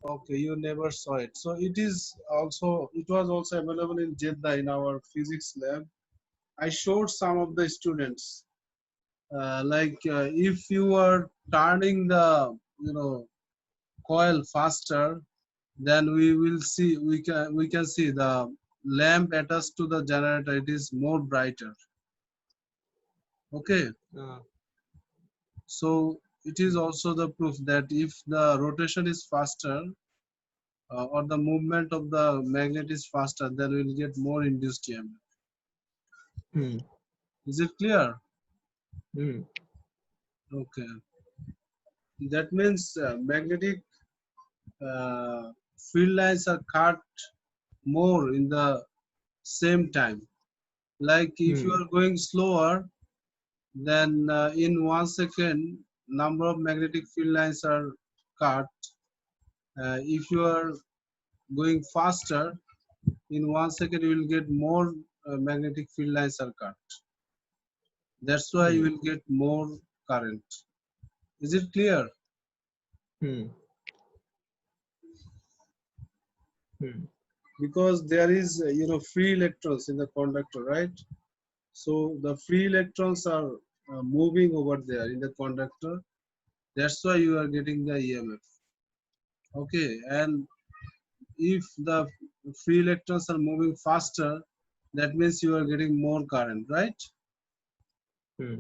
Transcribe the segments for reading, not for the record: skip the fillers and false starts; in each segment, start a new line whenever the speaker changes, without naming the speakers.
Okay, you never saw it. So it was also available in Jeddah in our physics lab. I showed some of the students, if you are turning the, coil faster, then we can see the lamp attached to the generator. It is more brighter. Okay,
Uh,
so it is also the proof that if the rotation is faster, or the movement of the magnet is faster, then we'll get more induced EMF.
hmm.
Is it clear?
Hmm.
Okay. That means magnetic uh, field lines are cut more in the same time. Like if you
Hmm.
are going slower, then in 1 second, number of magnetic field lines are cut. If you are going faster, in 1 second you will get more magnetic field lines are cut. That's why you
Hmm.
will get more current. Is it clear?
Hmm. Hmm.
Because there is free electrons in the conductor, right? So the free electrons are moving over there in the conductor. That's why you are getting the EMF. Okay, and if the free electrons are moving faster, that means you are getting more current, right?
Hmm.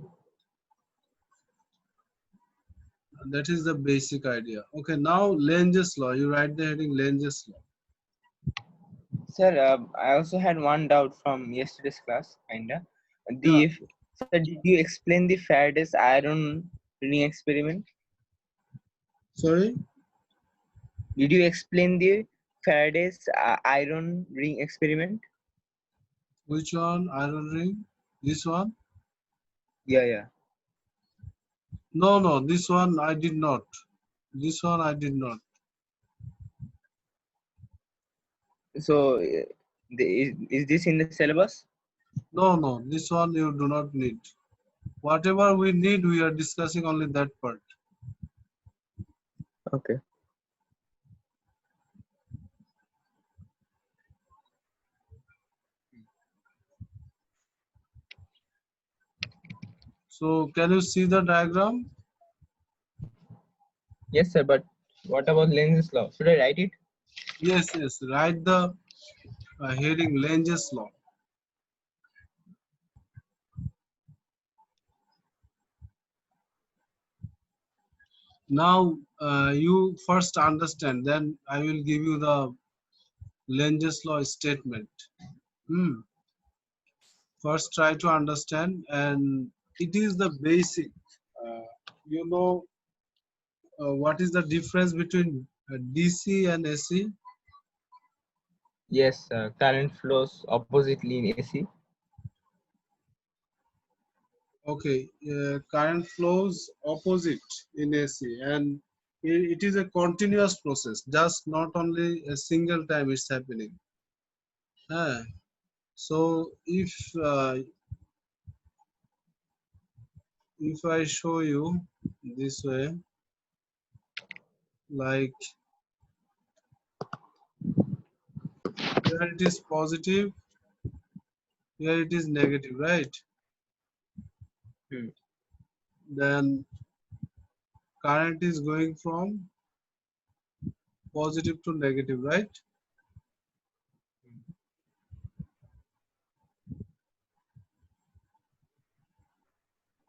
That is the basic idea. Okay, now Lenz's law. You write the heading Lenz's law.
Sir, I also had one doubt from yesterday's class, kinda.
Yeah.
Sir, did you explain the Faraday's iron ring experiment?
Sorry.
Did you explain the Faraday's iron ring experiment?
Which one? Iron ring. This one?
Yeah, yeah.
No, no. This one I did not. This one I did not.
So, is this in the syllabus?
No, no. This one you do not need. Whatever we need, we are discussing only that part.
Okay.
So can you see the diagram?
Yes, sir. But what about Lenz's law? Should I write it?
Yes, yes. Write the heading Lenz law. Now you first understand, then I will give you the Lenz law statement. Hmm. First try to understand, and it is the basic. Uh, you know what is the difference between DC and AC?
Yes, current flows oppositely in AC.
Okay, current flows opposite in AC, and it is a continuous process. Just not only a single time it's happening. Ah, so if I show you this way, like here it is positive, here it is negative, right?
Hmm.
Then current is going from positive to negative, right?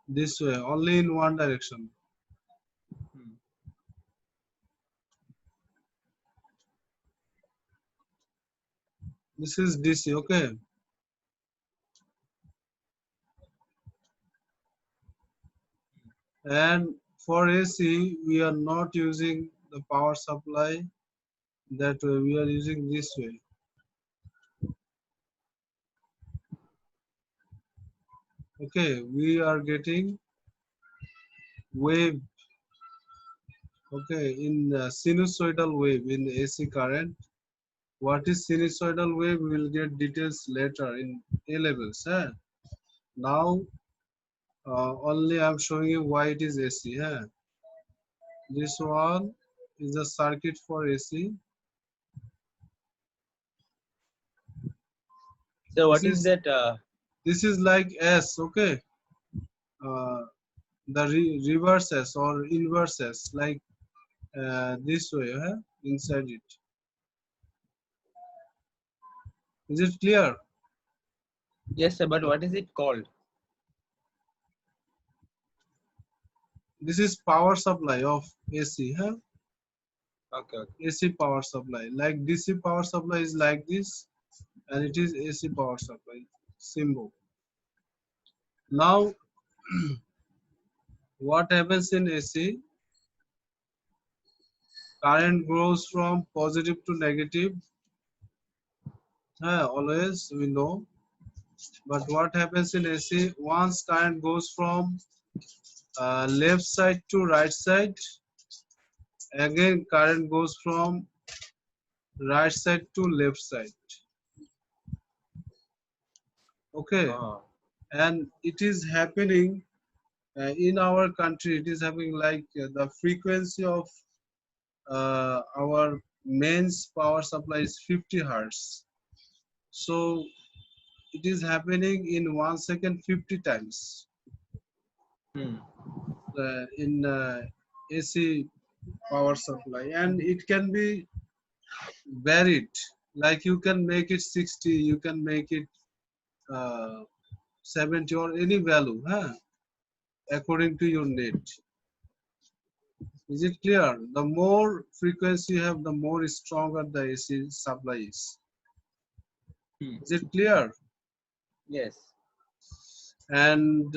This way, only in one direction.
Hmm.
This is DC, okay? And for AC, we are not using the power supply that way. We are using this way. Okay, we are getting wave. Okay, in sinusoidal wave in AC current. What is sinusoidal wave? We will get details later in A levels. Eh? Now, only I am showing you why it is AC. Eh? This one is the circuit for AC.
So
This
what is
is
that?
this is like S, okay? Uh, the reverse S or inverse S, like this way, huh? Inside it. Is it clear?
Yes, sir. But what is it called?
This is power supply of AC, huh?
Okay. Okay.
AC power supply. Like DC power supply is like this, and it is AC power supply symbol. Now, what happens in AC? Current goes from positive to negative. Always we know. But what happens in AC? Once current goes from left side to right side, again current goes from right side to left side. Okay,
Oh.
and it is happening in our country. It is happening like the frequency of our mains power supply is 50 hertz. So it is happening in 1 second 50 times
Hmm.
in AC power supply, and it can be varied. Like you can make it 60, you can make it uh, 70 or any value, huh? According to your need. Is it clear? The more frequency you have, the more stronger the AC supply is.
Hmm.
Is it clear?
Yes.
And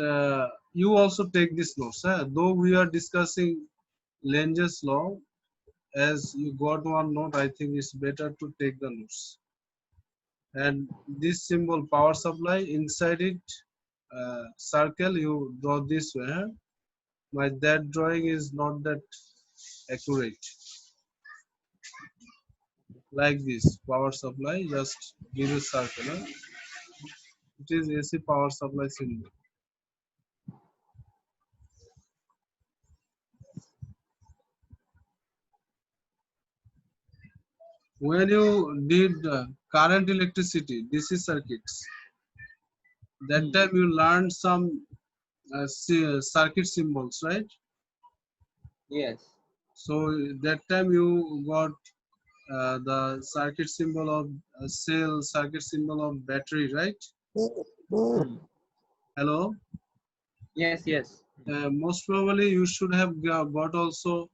you also take this notes. Huh? Though we are discussing Lenz's law, as you got one note, I think it's better to take the notes. And this symbol power supply, inside it circle, you draw this way. Huh? My that drawing is not that accurate. Like this power supply, just give a circle. Huh? It is AC power supply symbol. When you did current electricity DC circuits, that
Hmm.
time you learned some circuit symbols, right?
Yes.
So that time you got the circuit symbol of cell, circuit symbol of battery, right?
Hmm.
Hello.
Yes. Yes.
Most probably you should have got also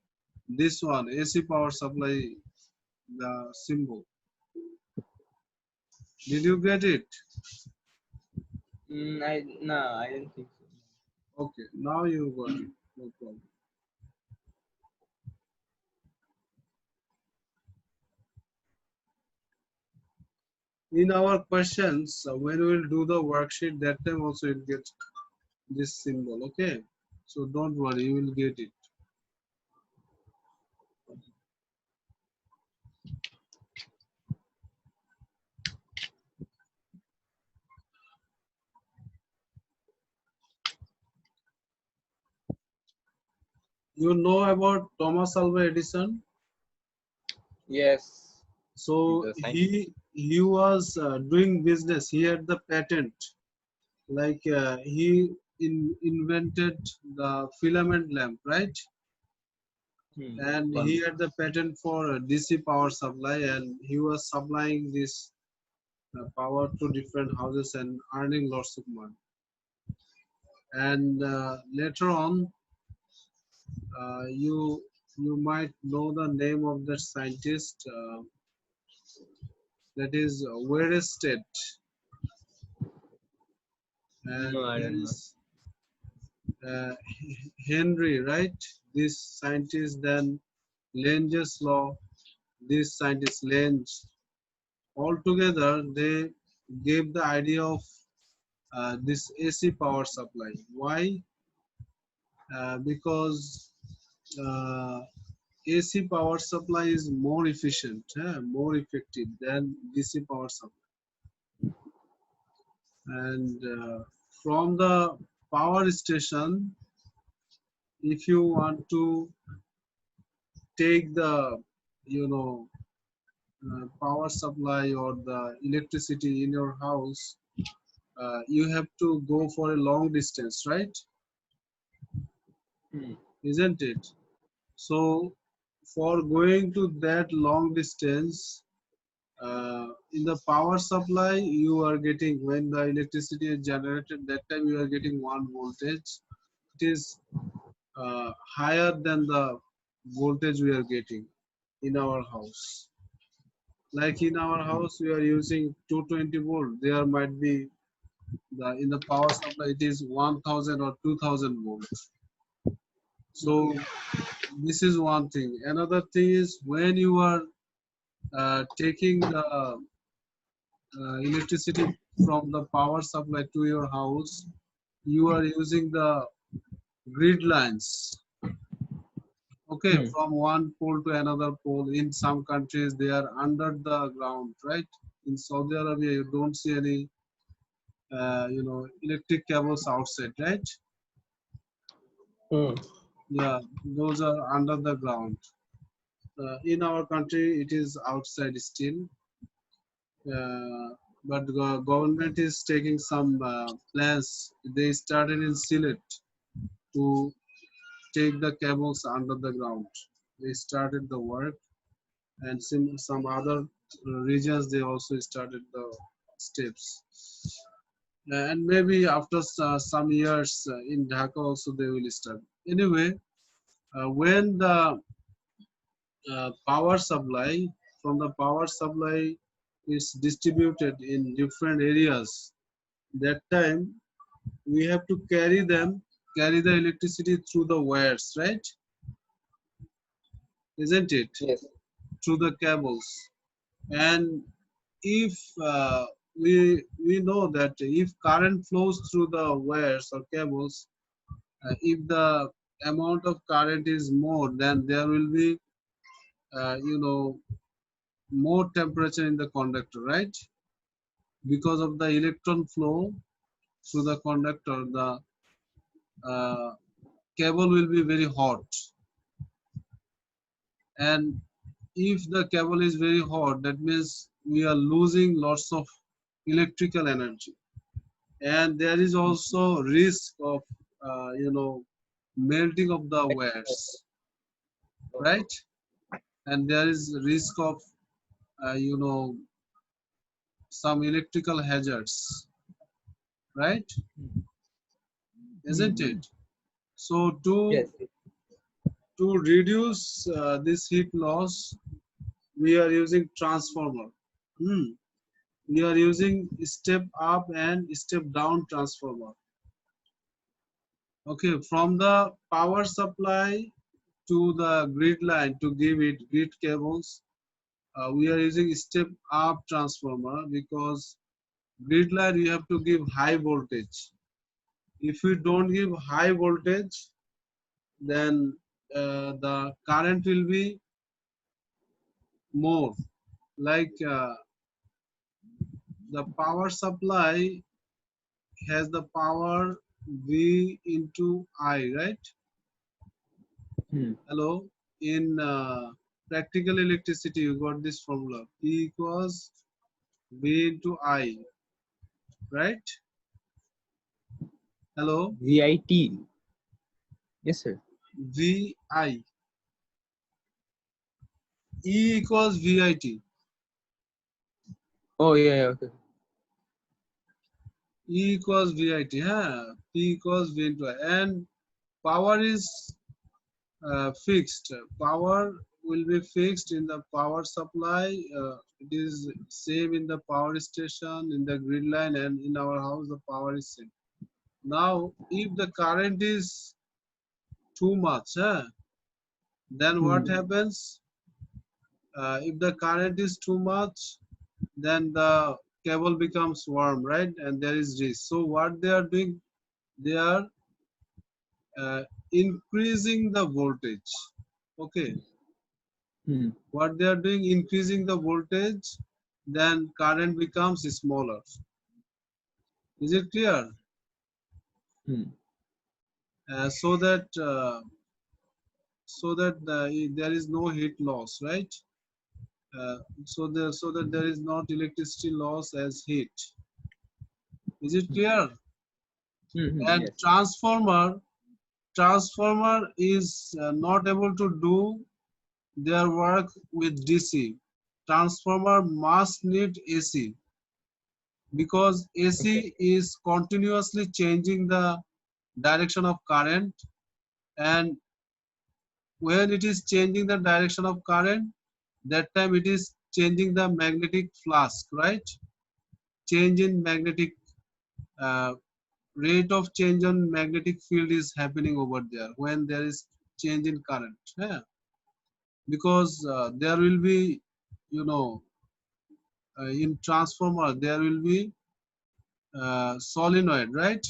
this one AC power supply, the symbol. Did you get it?
I didn't think so.
Okay, now you got it. No problem. In our questions, when we will do the worksheet, that time also it gets this symbol. Okay, so don't worry, you will get it. You know about Thomas Alva Edison?
Yes. He's
So
a scientist.
he was doing business. He had the patent. Like he invented the filament lamp, right?
Hmm.
And he
One.
had the patent for DC power supply, and he was supplying this power to different houses and earning lots of money. And later on, you might know the name of that scientist. That is Werested,
No,
and
I
here
don't know.
is uh, Henry, right? This scientist, then Lenz's law. This scientist Lenz. Altogether, they gave the idea of this AC power supply. Why? Because uh, AC power supply is more efficient, more effective than DC power supply. And from the power station, if you want to take the, you know, power supply or the electricity in your house, you have to go for a long distance, right?
Hmm.
Isn't it? So for going to that long distance, in the power supply, you are getting, when the electricity is generated, that time you are getting one voltage. It is higher than the voltage we are getting in our house. Like in our house, we are using 220 volt. There might be in the power supply it is 1000 or 2000 volts. So this is one thing. Another thing is when you are taking the electricity from the power supply to your house, you are using the grid lines. Okay,
Hmm.
from one pole to another pole. In some countries, they are under the ground, right? In Saudi Arabia, you don't see any, electric cables outside, right?
Hmm.
Yeah, those are under the ground. In our country, it is outside still, uh, but government is taking some plans. They started in Sylhet to take the cables under the ground. They started the work, and some other regions they also started the steps. And maybe after some years in Dhaka also they will start. Anyway, when the power supply from the power supply is distributed in different areas, that time we have to carry the electricity through the wires, right? Isn't it?
Yes.
Through the cables. And if we know that if current flows through the wires or cables, if the amount of current is more, then there will be more temperature in the conductor, right? Because of the electron flow through the conductor, the uh, cable will be very hot. And if the cable is very hot, that means we are losing lots of electrical energy. And there is also risk of melting of the wires, right? And there is risk of you know some electrical hazards, right? Isn't
Hmm.
it? So
Yes.
to reduce this heat loss, we are using transformer. Hmm. We are using step up and step down transformer. Okay, from the power supply to the grid line to give it grid cables, we are using step up transformer because grid line you have to give high voltage. If you don't give high voltage, then the current will be more. Like the power supply has the power V into I, right?
Hmm.
Hello. In practical electricity, you got this formula. P equals V into I, right? Hello.
VIT. Yes, sir.
VI. E equals VIT.
Oh, yeah, yeah, okay.
E equals VIT. Huh? P equals V into I. And power is fixed. Power will be fixed in the power supply. It is same in the power station, in the grid line, and in our house the power is same. Now, if the current is too much, then what
Hmm.
happens? If the current is too much, then the cable becomes warm, right? And there is risk. So what they are doing, they are uh, increasing the voltage. Okay,
Hmm.
what they are doing, increasing the voltage, then current becomes smaller. Is it clear?
Hmm.
So that so that there is no heat loss, right? So that there is not electricity loss as heat. Is it clear? And
Yes.
transformer is not able to do their work with DC. Transformer must need AC because
Okay.
AC is continuously changing the direction of current, and when it is changing the direction of current, that time it is changing the magnetic flux, right? Change in magnetic uh, rate of change on magnetic field is happening over there when there is change in current. Yeah. Because there will be, you know, in transformer there will be solenoid, right?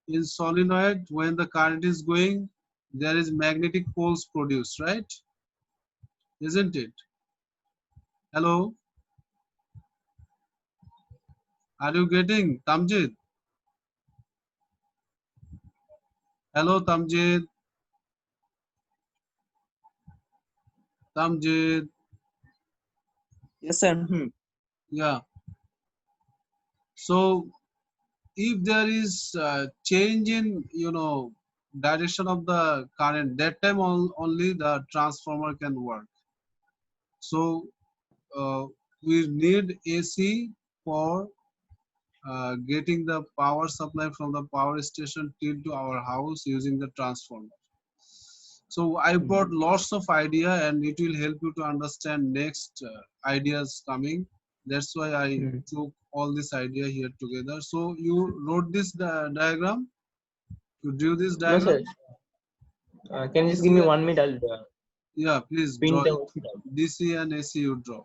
In solenoid, when the current is going, there is magnetic poles produced, right? Isn't it? Hello, are you getting Tamjid? Hello, Tamjid. Tamjid.
Yes, sir.
Yeah. So if there is change in, direction of the current, that time only the transformer can work. So uh, we need AC for getting the power supply from the power station till to our house using the transformer. So I brought lots of idea and it will help you to understand next ideas coming. That's why I took all this idea here together. So you wrote this diagram, you drew this
No, sir.
diagram.
Can you just give me
DC,
1 minute? I'll
yeah, please
print
draw
the
it.
worksheet out.
DC and AC you draw.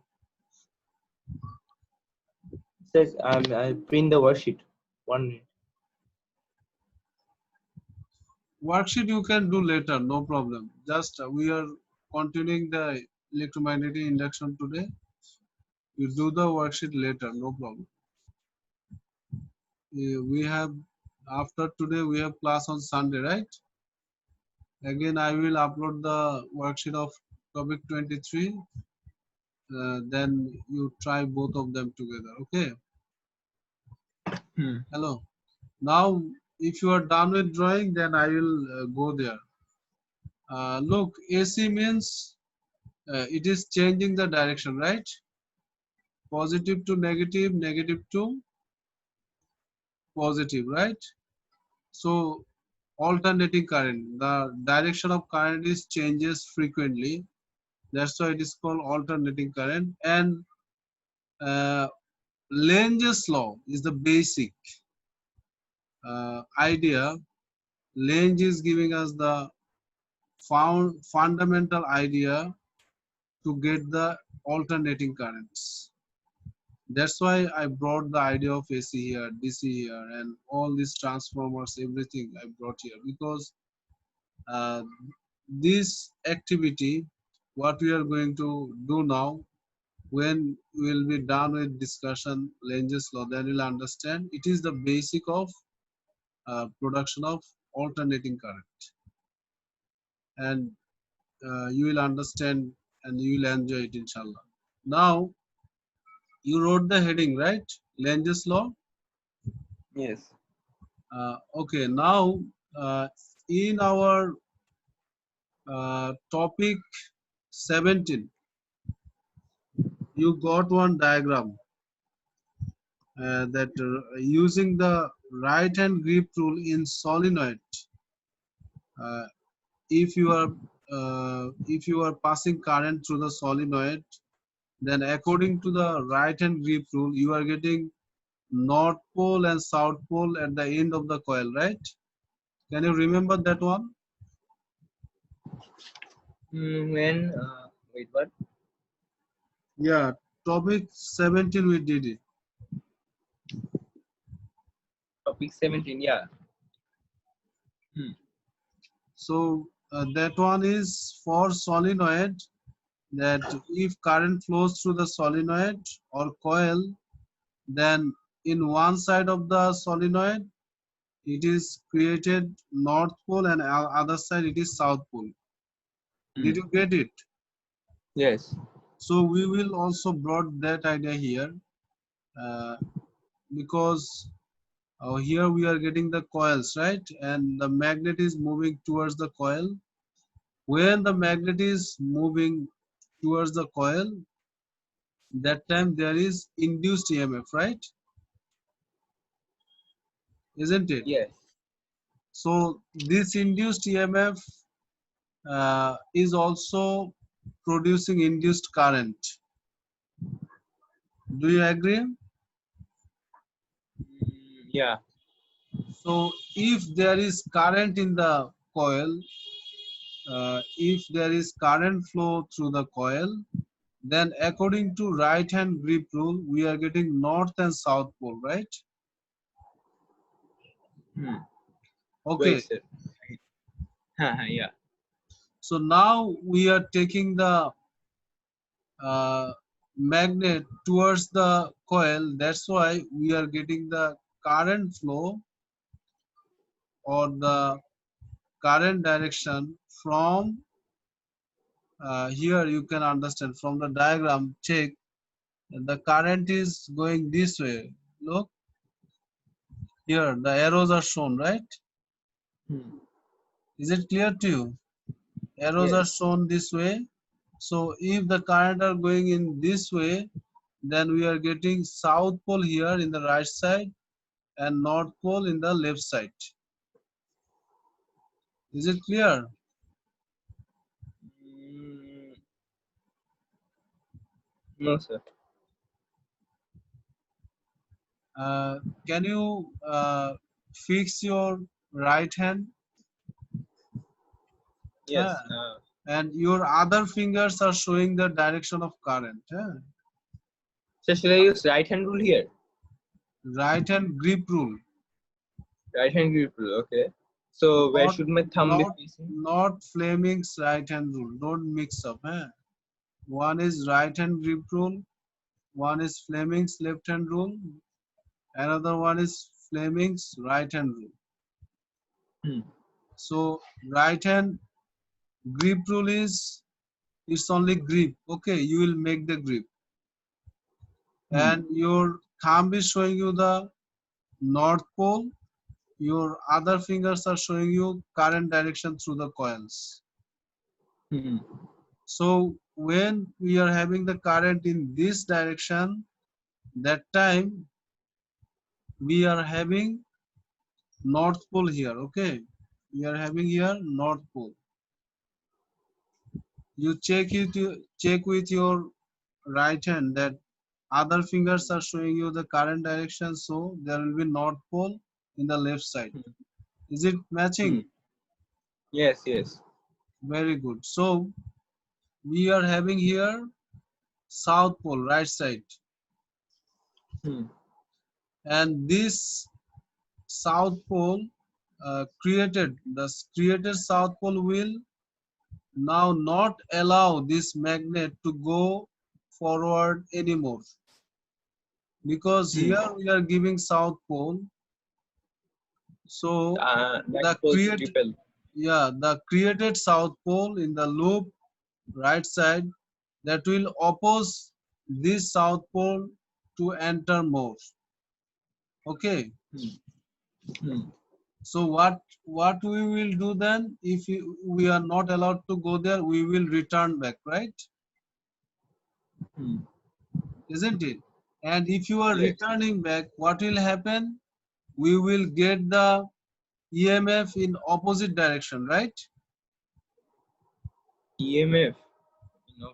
Sir, I'll print the worksheet. 1 minute.
Worksheet you can do later, no problem. Just we are continuing the electromagnetic induction today. You do the worksheet later, no problem. We have after today we have class on Sunday, right? Again, I will upload the worksheet of topic 23. Then you try both of them together. Okay. Hello. Now, if you are done with drawing, then I will go there. Look, AC means it is changing the direction, right? Positive to negative, negative to positive, right? So alternating current, the direction of current is changes frequently. That's why it is called alternating current. And uh, Lenz's law is the basic idea. Lenz is giving us the fundamental idea to get the alternating currents. That's why I brought the idea of AC here, DC here, and all these transformers, everything I brought here because uh, this activity, what we are going to do now, when we will be done with discussion Lenz's law, then we'll understand it is the basic of production of alternating current, and you will understand and you will enjoy it, inshallah. Now you wrote the heading, right? Lenz's law.
Yes.
Okay, now in our topic 17, you got one diagram that using the right hand grip rule in solenoid, uh, if you are passing current through the solenoid, then according to the right hand grip rule, you are getting north pole and south pole at the end of the coil, right? Can you remember that one?
When wait, what?
Yeah, topic 17 we did it.
Topic 17. Yeah.
So that one is for solenoid, that if current flows through the solenoid or coil, then in one side of the solenoid it is created north pole and other side it is south pole. Did you get it?
Yes.
So we will also brought that idea here, because here we are getting the coils, right? And the magnet is moving towards the coil. When the magnet is moving towards the coil, that time there is induced EMF, right? Isn't it?
Yes.
So this induced EMF is also producing induced current. Do you agree?
Yeah.
So if there is current in the coil, if there is current flow through the coil, then according to right hand grip rule, we are getting north and south pole, right? Okay.
Wait, sir. Yeah.
So now we are taking the magnet towards the coil. That's why we are getting the current flow or the current direction from here. You can understand from the diagram. Check, the current is going this way. Look here, the arrows are shown, right? Is it clear to you? Arrows are
Yes.
shown this way. So if the current are going in this way, then we are getting south pole here in the right side and north pole in the left side. Is it clear?
No, sir.
Uh, can you fix your right hand?
Yes.
And your other fingers are showing the direction of current.
So should I use right hand rule here?
Right hand grip rule.
Right hand grip rule. Okay. So where
Not,
should my thumb be
not,
facing?
not Fleming's right hand rule. Don't mix up. One is right hand grip rule. One is Fleming's left hand rule. Another one is Fleming's right hand rule. So right hand grip rule is, it's only grip. Okay, you will make the grip. And your thumb is showing you the north pole. Your other fingers are showing you current direction through the coils. So when we are having the current in this direction, that time we are having north pole here. Okay, we are having here north pole. You check with your right hand that other fingers are showing you the current direction, so there will be north pole in the left side. Is it matching?
Yes, yes.
Very good. So we are having here south pole, right side. And this south pole created south pole will now not allow this magnet to go forward anymore, because here we are giving south pole. So
That pole should repel.
the created south pole in the loop right side, that will oppose this south pole to enter more. Okay. So what we will do then, if we are not allowed to go there, we will return back, right? Isn't it? And if you are returning back, what will happen? We will get the EMF in opposite direction, right?
EMF.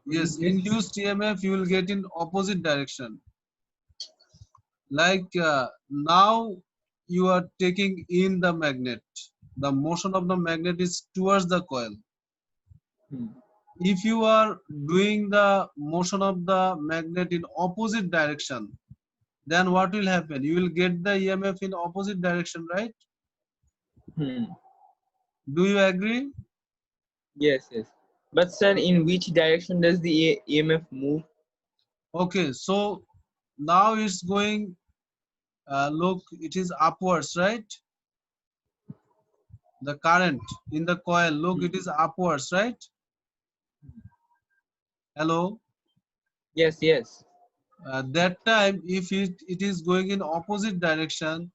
Yes, induced EMF you will get in opposite direction. Like now you are taking in the magnet. The motion of the magnet is towards the coil. If you are doing the motion of the magnet in opposite direction, then what will happen? You will get the EMF in opposite direction, right? Do you agree?
Yes, yes. But sir, in which direction does the EMF move?
Okay, so now it's going, look, it is upwards, right? The current in the coil, look, it is upwards, right? Hello.
Yes, yes.
That time, if it is going in opposite direction,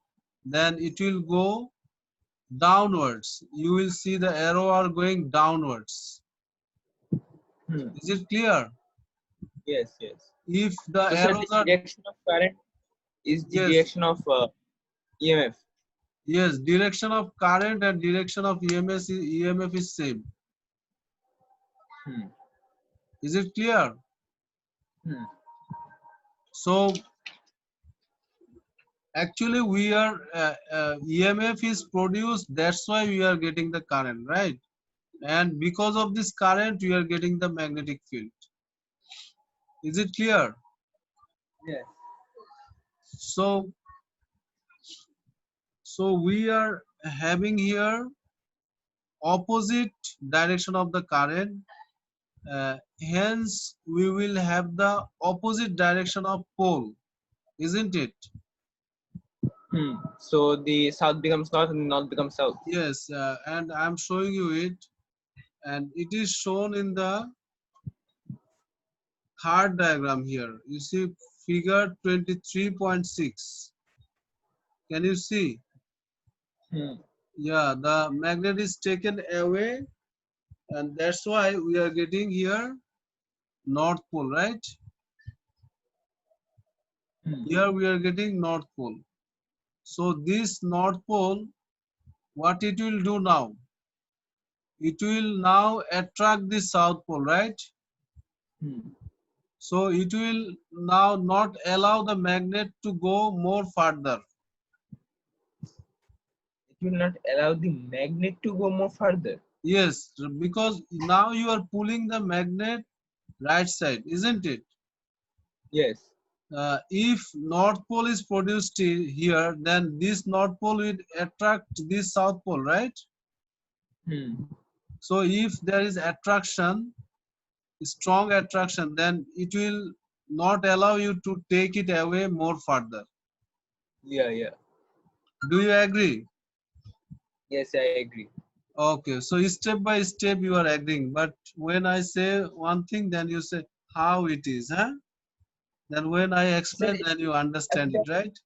then it will go downwards. You will see the arrow are going downwards.
Hmm.
Is it clear?
Yes, yes.
If the
So, sir,
arrows
the
are,
direction of current is the
yes,
direction of EMF.
yes, direction of current and direction of EMF is same.
Hmm.
Is it clear?
Hmm.
So actually we are EMF is produced, that's why we are getting the current, right? And because of this current we are getting the magnetic field. Is it clear?
Yes.
So we are having here opposite direction of the current, hence we will have the opposite direction of pole, isn't it?
Hmm. So the south becomes north and north becomes south.
Yes, and I'm showing you it, and it is shown in the third diagram here. You see figure 23.6. Can you see?
Hmm.
Yeah, the magnet is taken away, and that's why we are getting here north pole, right?
Hmm.
Here we are getting north pole. So this north pole, what it will do now? It will now attract the south pole, right?
Hmm.
So it will now not allow the magnet to go more further.
It will not allow the magnet to go more further.
Yes, because now you are pulling the magnet right side, isn't it?
Yes.
If north pole is produced here, then this north pole will attract this south pole, right?
Hmm.
So if there is attraction, strong attraction, then it will not allow you to take it away more further.
Yeah, yeah.
Do you agree?
Yes, I agree.
Okay, so step by step you are agreeing, but when I say one thing, then you say how it is, huh? Then when I
Sir,
explain,
it
then you
a
understand
bit
it,
of,
right?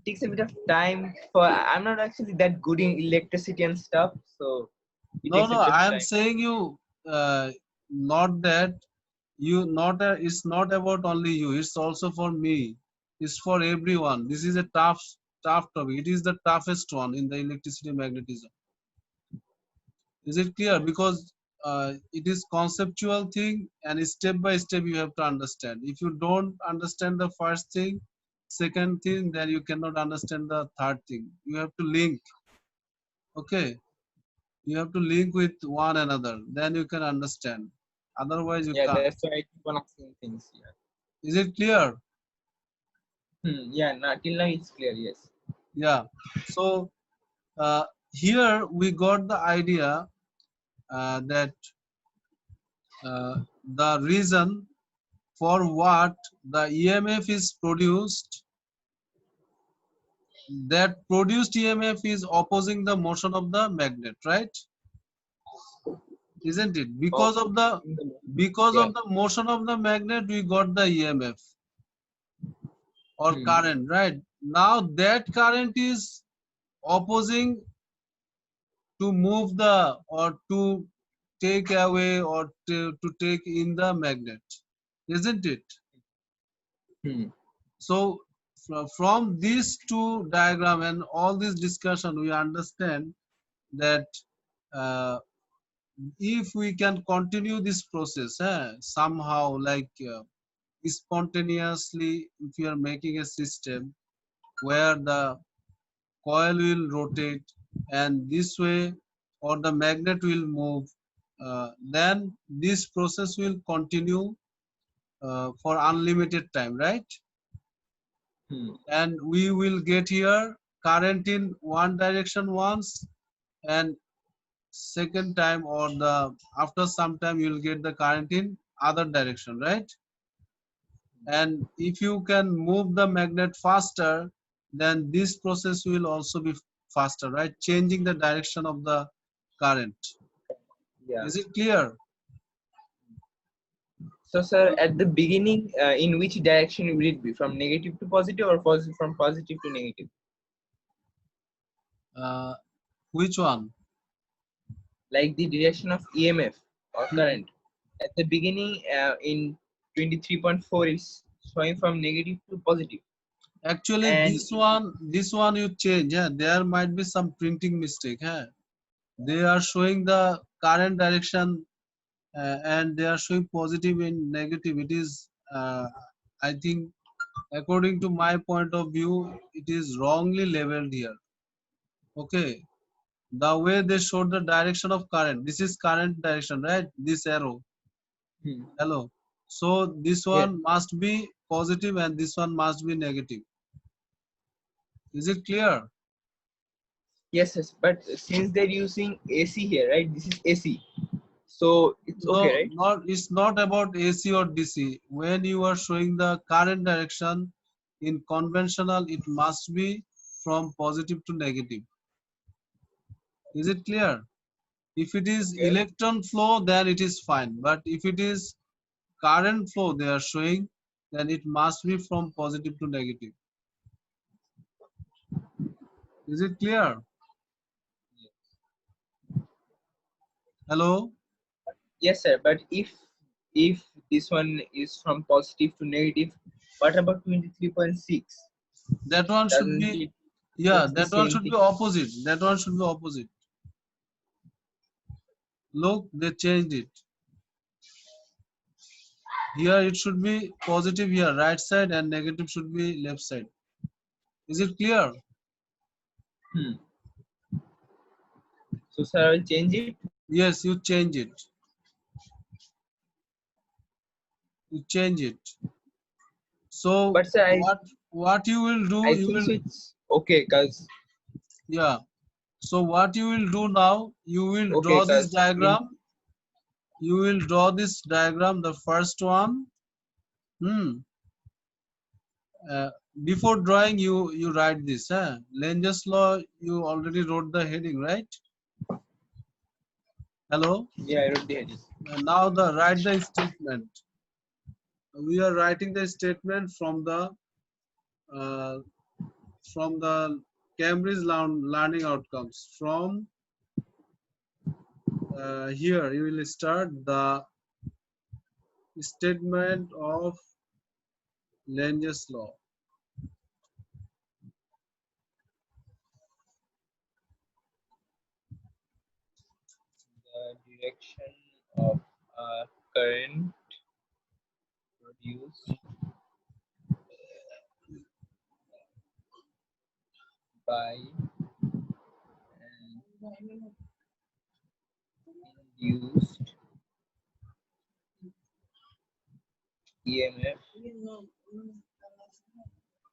takes a bit of time for. I'm not actually that good in electricity and stuff, so it
No,
takes
no,
a bit of
I am
time.
saying you, not that you, not it's not about only you, it's also for me. It's for everyone. This is a tough topic. It is the toughest one in the electricity magnetism. Is it clear? Because it is conceptual thing and step by step you have to understand. If you don't understand the first thing, second thing, then you cannot understand the third thing. You have to link. Okay, you have to link with one another. Then you can understand. Otherwise, you
Yeah,
can't.
that's why I keep on asking things. Yeah.
Is it clear?
Hmm. Yeah. Till now it's clear. Yes.
Yeah. So uh, here we got the idea that the reason for what the EMF is produced, that produced EMF is opposing the motion of the magnet, right? Isn't it?
Opposing the
Because
yeah.
of the motion of the magnet, we got the EMF or
Hmm.
current, right? Now that current is opposing to move the or to take away or to take in the magnet, isn't it?
Hmm.
So from these two diagram and all this discussion, we understand that uh, if we can continue this process somehow, like spontaneously, if you are making a system where the coil will rotate and this way, or the magnet will move, then this process will continue for unlimited time, right?
Hmm.
And we will get here current in one direction once, and second time, or the after some time you will get the current in other direction, right? And if you can move the magnet faster, then this process will also be faster, right? Changing the direction of the current.
Yeah.
Is it clear?
So, sir, at the beginning, in which direction will it be? From negative to positive, or from positive to negative?
Which one?
Like the direction of EMF or
Hmm.
current. At the beginning, in 23.4, is showing from negative to positive.
Actually,
And
this one you change. Yeah? There might be some printing mistake. Yeah? They are showing the current direction and they are showing positive and negative. It is, I think, according to my point of view, it is wrongly labeled here. Okay, the way they showed the direction of current. This is current direction, right? This arrow.
hmm,
Hello. So this
yes,
one must be positive and this one must be negative. Is it clear?
yes, yes. But since they're using AC here, right? This is AC, so it's okay,
No,
right?
not it's not about AC or DC. When you are showing the current direction in conventional, it must be from positive to negative. Is it clear? If it is
Okay.
electron flow, then it is fine. But if it is current flow they are showing, then it must be from positive to negative. Is it clear? Hello?
Yes, sir. But if this one is from positive to negative, what about 23.6?
That one should
Doesn't
be,
it
yeah,
shows the
that one
same
should be
thing?
opposite. That one should be opposite. Look, they changed it. Here it should be positive here, right side, and negative should be left side. Is it clear?
Hmm. So, sir, I will change it.
Yes, you change it. You change it. So
But sir,
what you will do,
I
you
think
will,
so it's okay, cause
yeah. So what you will do now, you will
okay,
draw this
cause in
diagram. You will draw this diagram, the first one. Hmm. Uh, Before drawing, you write this. Lenz's law. You already wrote the heading, right? Hello.
yeah, I wrote the heading.
Now the write the statement. We are writing the statement uh, from the Cambridge learning outcomes. From here, you will start the statement of Lenz's law.
The direction of current produced by an induced EMF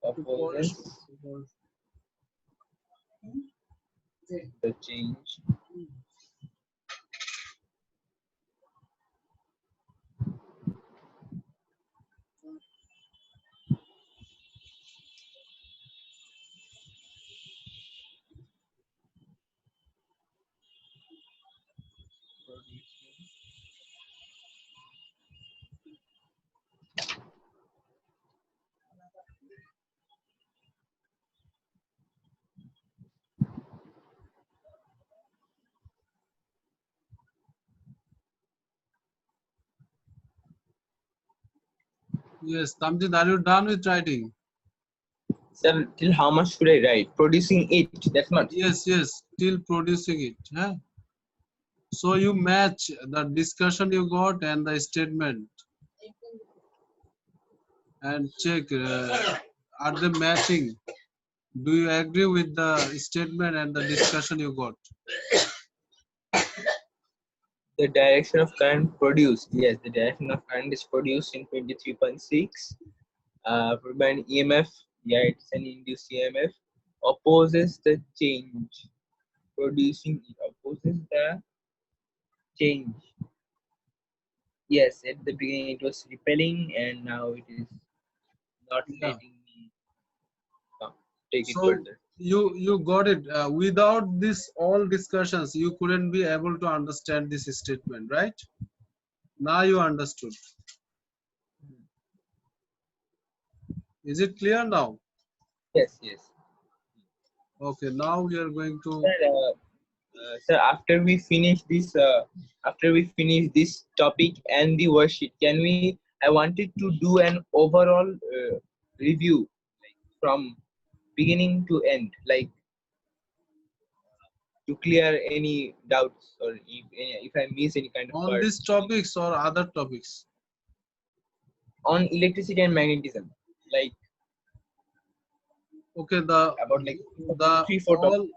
opposes the change producing
Yes, Tamjid, are you done with writing?
sir, till how much should I write? Producing it, that much.
Yes, yes, still producing it. So you match the discussion you got and the statement and check are they matching? Do you agree with the statement and the discussion you got?
The direction of current produced. Yes, the direction of current is produced in 23.6. By an EMF. Yeah, it's an induced EMF. Opposes the change. Producing it opposes the change. Yes, at the beginning it was repelling, and now it is not
Yeah.
letting me take it
So
further.
you got it. Without this all discussions, you couldn't be able to understand this statement, right? Now you understood. Is it clear now?
Yes, yes.
Okay, now we are going to.
Sir, sir, after we finish this topic and the worksheet, can we? I wanted to do an overall review, like from beginning to end, like to clear any doubts or if I miss any kind of
On
part
these topics or other topics?
on electricity and magnetism, like
Okay, the
about like
the
three, four topics.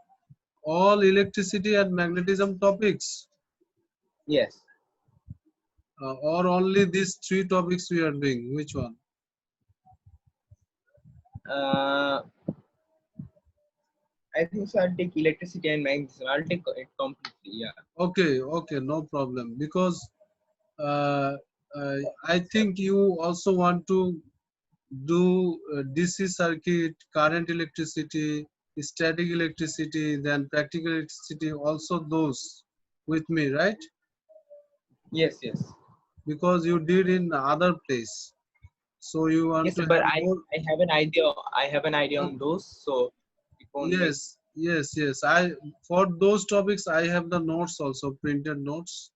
all electricity and magnetism topics,
Yes.
or only these three topics we are doing. Which one?
Uh, I think so. I'll take electricity and magnetism. I'll take it completely. Yeah.
Okay, okay, no problem. Because uh, I think you also want to do DC circuit, current electricity, static electricity, then practical electricity, also those with me, right?
Yes. Yes.
Because you did in other place. So you want
Yes,
to
sir, but
have more.
I have an idea. I have an idea
Oh,
on those, so it won't like.
yes, yes, yes. For those topics I have the notes also, printed notes.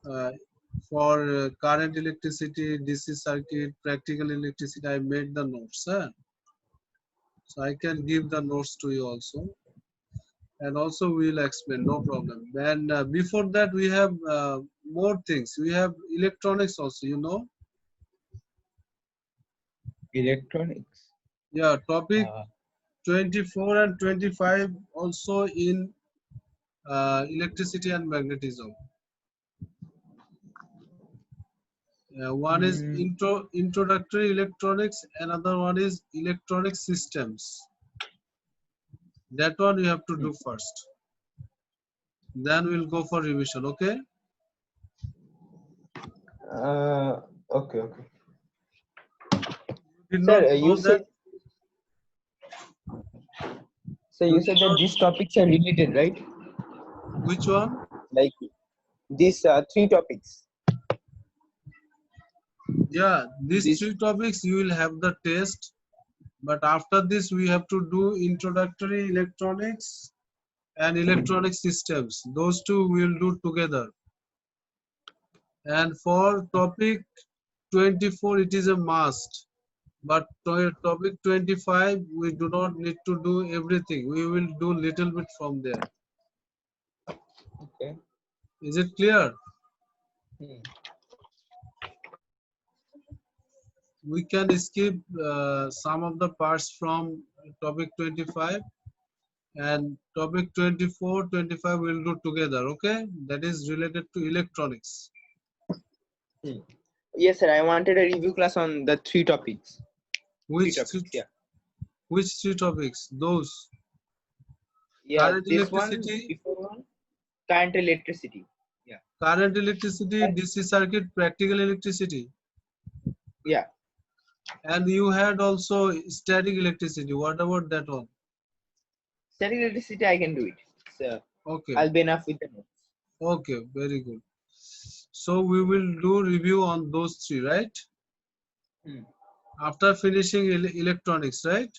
Uh, for current electricity, DC circuit, practical electricity, I made the notes. So I can give the notes to you also. And also we'll explain, no problem. And before that we have more things. We have electronics also, you know.
Electronics.
Yeah, topic
Uh,
24 and 25 also in electricity and magnetism. One is
mm,
introductory electronics, another one is electronic systems. That one you have to
mm.
do first. Then we'll go for revision, okay?
Okay, okay.
Did
Sir,
not
you
know that?
said so.
You
You
did
said that
not.
these topics are related, right?
Which one?
Like these three topics.
Yeah, these
This.
three topics you will have the test. But after this, we have to do introductory electronics and electronic systems. Those two we will do together. And for topic 24, it is a must. But topic 25, we do not need to do everything. We will do little bit from there.
Okay.
Is it clear?
Hmm.
We can skip some of the parts from topic 25, and topic 24, 25 we'll do together, okay? That is related to electronics.
Hmm. Yes, sir. I wanted a review class on the three topics. Three
Which three,
topics. Yeah.
which three topics? Those
Yeah.
current
This one
electricity,
before one. Current electricity. Yeah.
current electricity, DC circuit, practical electricity.
Yeah.
And you had also static electricity. What about that one?
Static electricity, I can do it. So
Okay,
I'll be enough with the notes.
okay, very good. So we will do review on those three, right?
Hmm.
After finishing electronics, right?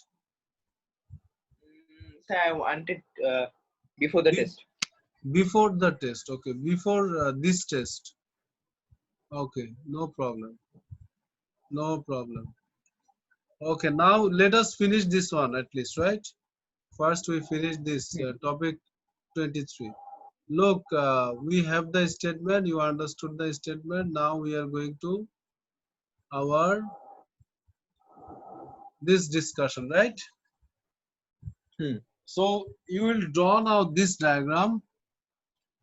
So I wanted before the
Be-
test.
Before the test, okay, before this test. Okay, no problem, no problem. Okay, now let us finish this one at least, right? First we finish this
Hmm.
topic 23. Look, we have the statement, you understood the statement. Now we are going to our this discussion, right?
Hmm.
So you will draw now this diagram,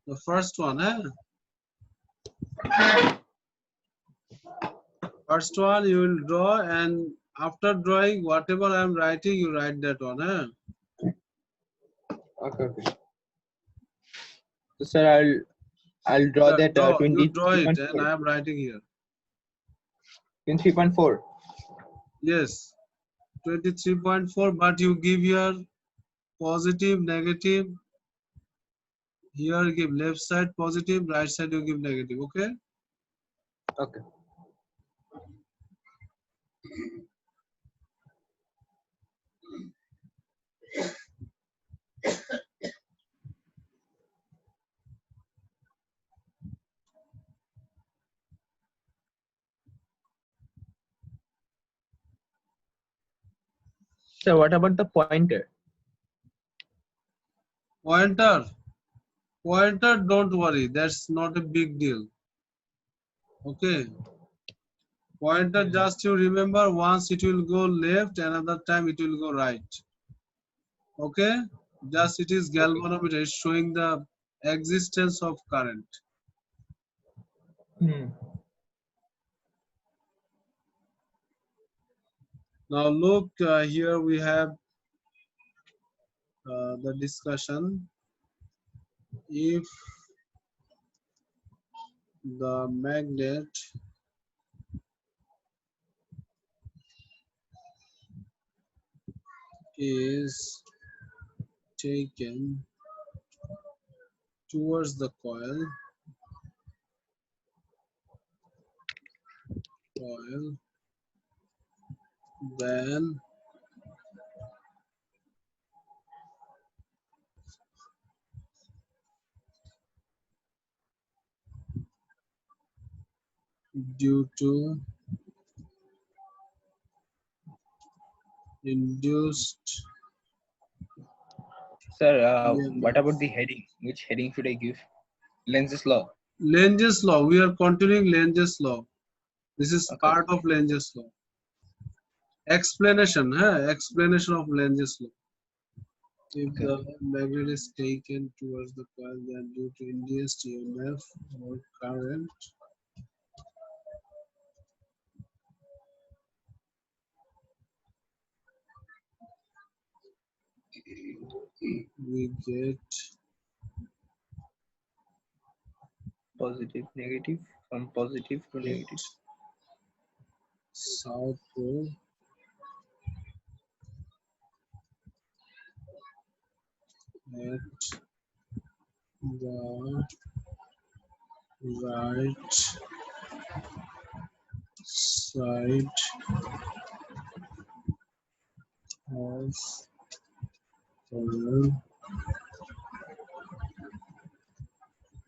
the first one, eh? First one you will draw, and after drawing whatever I am writing, you write that one, eh?
Okay, okay. So sir, I'll draw
Yeah,
that
you draw it, and
23.4.
I am writing here.
23.4.
Yes, 23.4, but you give here positive, negative. Here give left side positive, right side you give negative, okay?
Okay. So what about the pointer?
Pointer, don't worry, that's not a big deal. Okay, pointer, just you remember, once it will go left, another time it will go right. Okay, just it is galvanometer, it's showing the existence of current.
Hmm.
Now look, here we have the discussion. If the magnet is taken towards the coil, then due to induced
Sir, what
EMF.
about the heading? Which heading should I give? Lenz's law.
Lenz's law. We are continuing Lenz's law. This is
Okay,
part
okay.
of Lenz's law. Explanation, huh? Explanation of Lenz's law. If
Okay,
the
okay.
magnet is taken towards the coil, then due to induced EMF or current, we get
Positive, negative, from positive to
at
negative.
south pole at the right side of coil,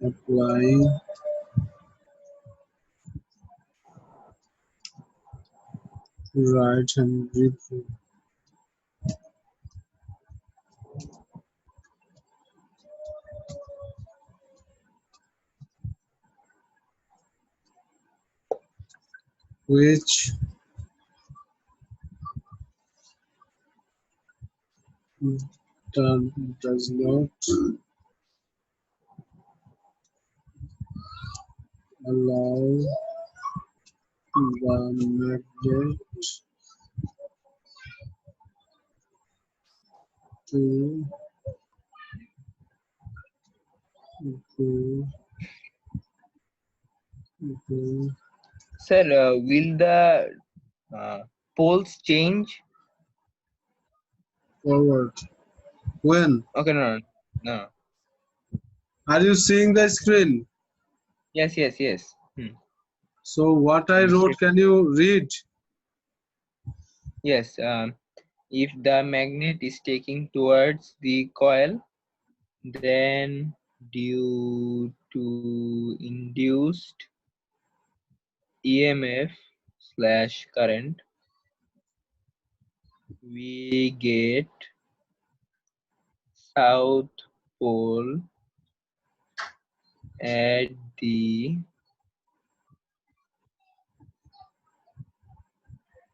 applying right hand grip, which does not allow the magnet to go, go
Sir, will the poles change?
forward. When?
Okay, no, no, no.
Are you seeing the screen?
Yes, yes, yes. Hmm.
So what I
I'm just
wrote, can you read?
yes. If the magnet is taking towards the coil, then due to induced EMF slash current, we get south pole at the,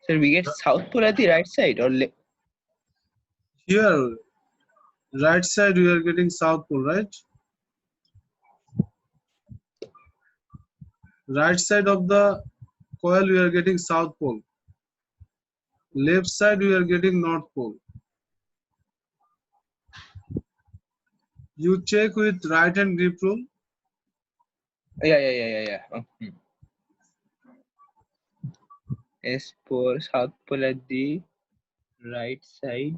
so we get south pole at the right side or
Here, right side we are getting south pole, right? Right side of the coil we are getting south pole. Left side we are getting north pole. You check with right hand grip rule.
yeah. S pole, south pole at the right side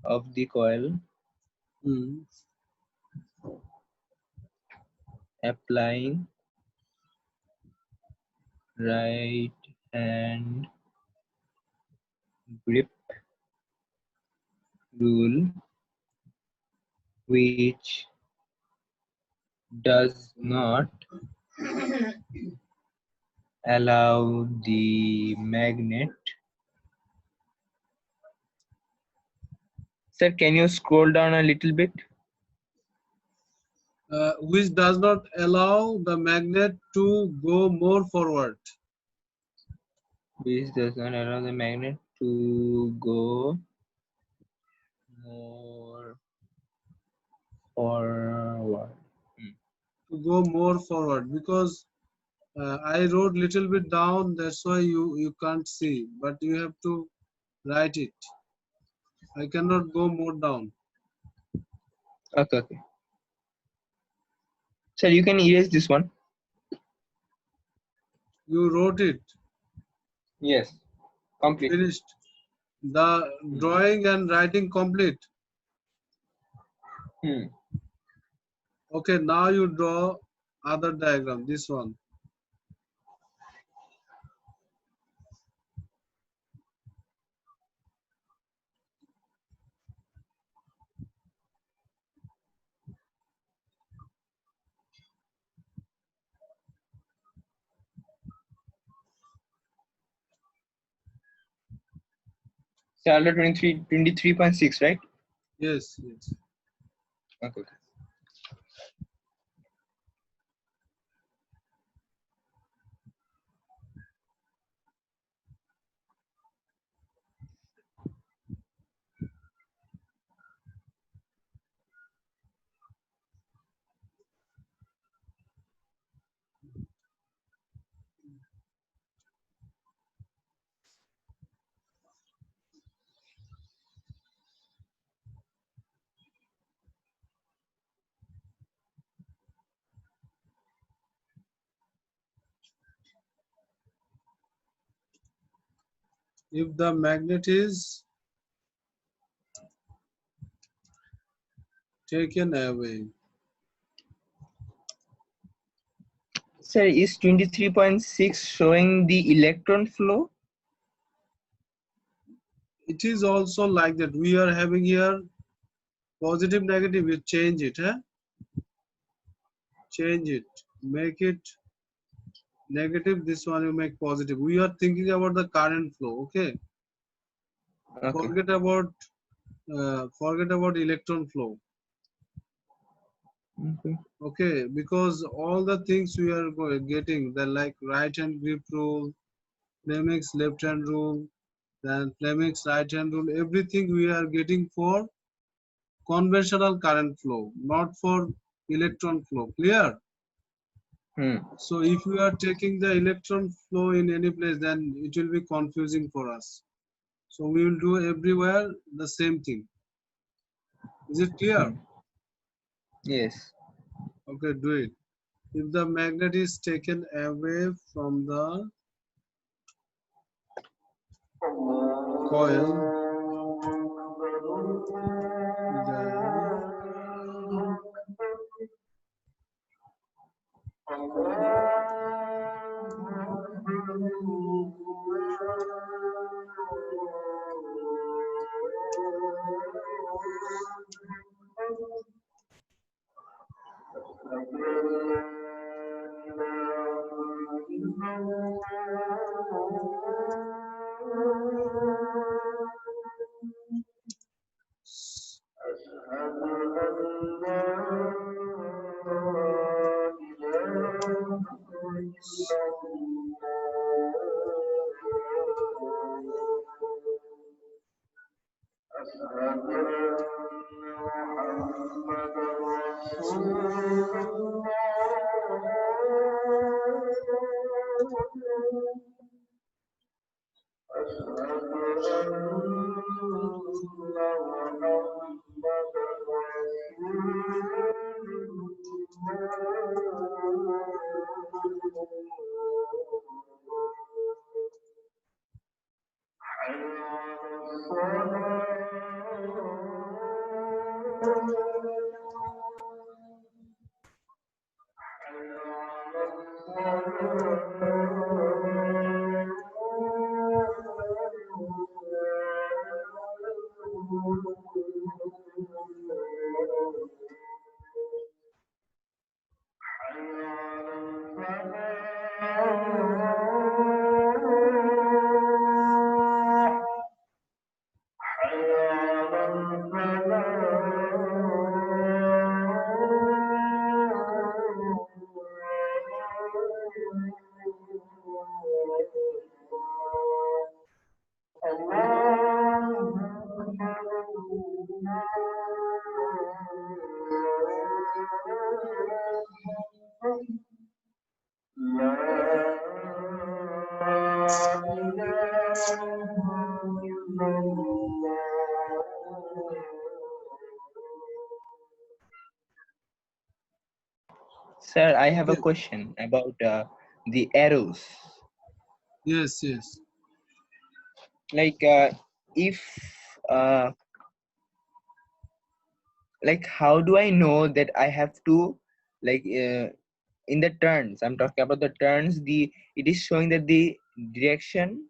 of the coil,
Hmm.
applying right hand grip rule, which does not allow the magnet. Sir, can you scroll down a little bit?
Which does not allow the magnet to go more forward.
Which does not allow the magnet to go more forward.
To go more forward, because I wrote little bit down, that's why you can't see, but you have to write it. I cannot go more down.
Okay, okay. Sir, you can erase this one.
You wrote it,
Yes, complete.
finished. The drawing and writing complete. Okay, now you draw other diagram, this one.
So under 23.6, right?
Yes, yes.
Okay, okay.
If the magnet is taken away,
Sir, is 23.6 showing the electron flow?
it is also like that. We are having here positive, negative, you change it, huh? Change it, make it negative, this one you make positive. We are thinking about the current flow, okay?
Okay.
Forget about electron flow.
Okay.
Okay, because all the things we are getting, the like right hand grip rule, Fleming's left hand rule, then Fleming's right hand rule, everything we are getting for conventional current flow, not for electron flow. Clear? So if we are taking the electron flow in any place, then it will be confusing for us. So we will do everywhere the same thing. Is it clear?
Yes.
Okay, do it. If the magnet is taken away from the coil, then
Sir, I have a
Okay.
question about the arrows.
Yes, yes.
Like, if uh, like, how do I know that I have to, like, in the turns? I'm talking about the turns. It is showing that the direction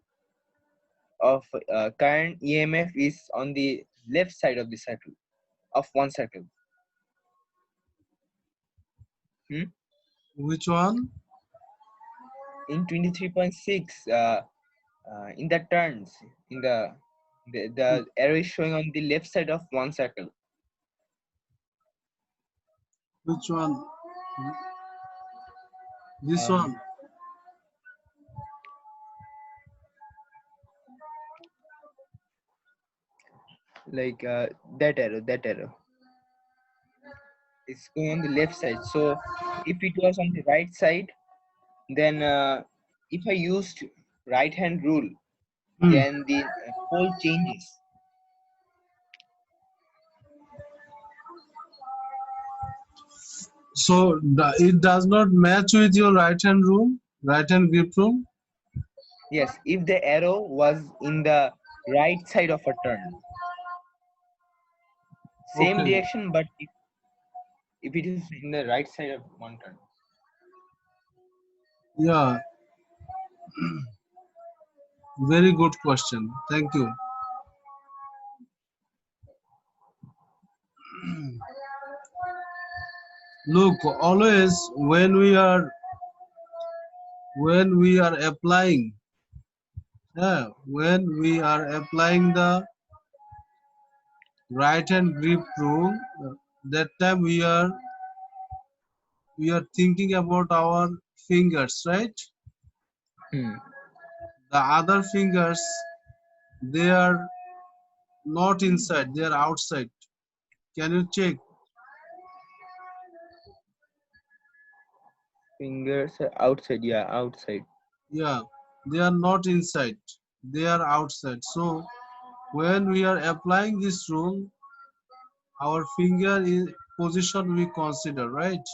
of current EMF is on the left side of the circle of one circle. Hmm?
Which one?
In 23.6, in the turns, in the arrow is showing on the left side of one circle.
Which one? This
Um,
one.
like that arrow is going on the left side. So if it was on the right side, then if I used right hand rule,
Hmm.
then the pole changes.
So it does not match with your right hand rule, right hand grip rule.
Yes, if the arrow was in the right side of a turn, same
Okay.
direction, but if it is in the right side of one turn.
Yeah. Very good question. Thank you. Look, always when we are applying, yeah, when we are applying the right hand grip rule, that time we are thinking about our fingers, right?
Hmm.
The other fingers, they are not inside, they are outside. Can you check?
Fingers are outside, yeah, outside.
Yeah, they are not inside, they are outside. So when we are applying this rule, our finger is position we consider, right?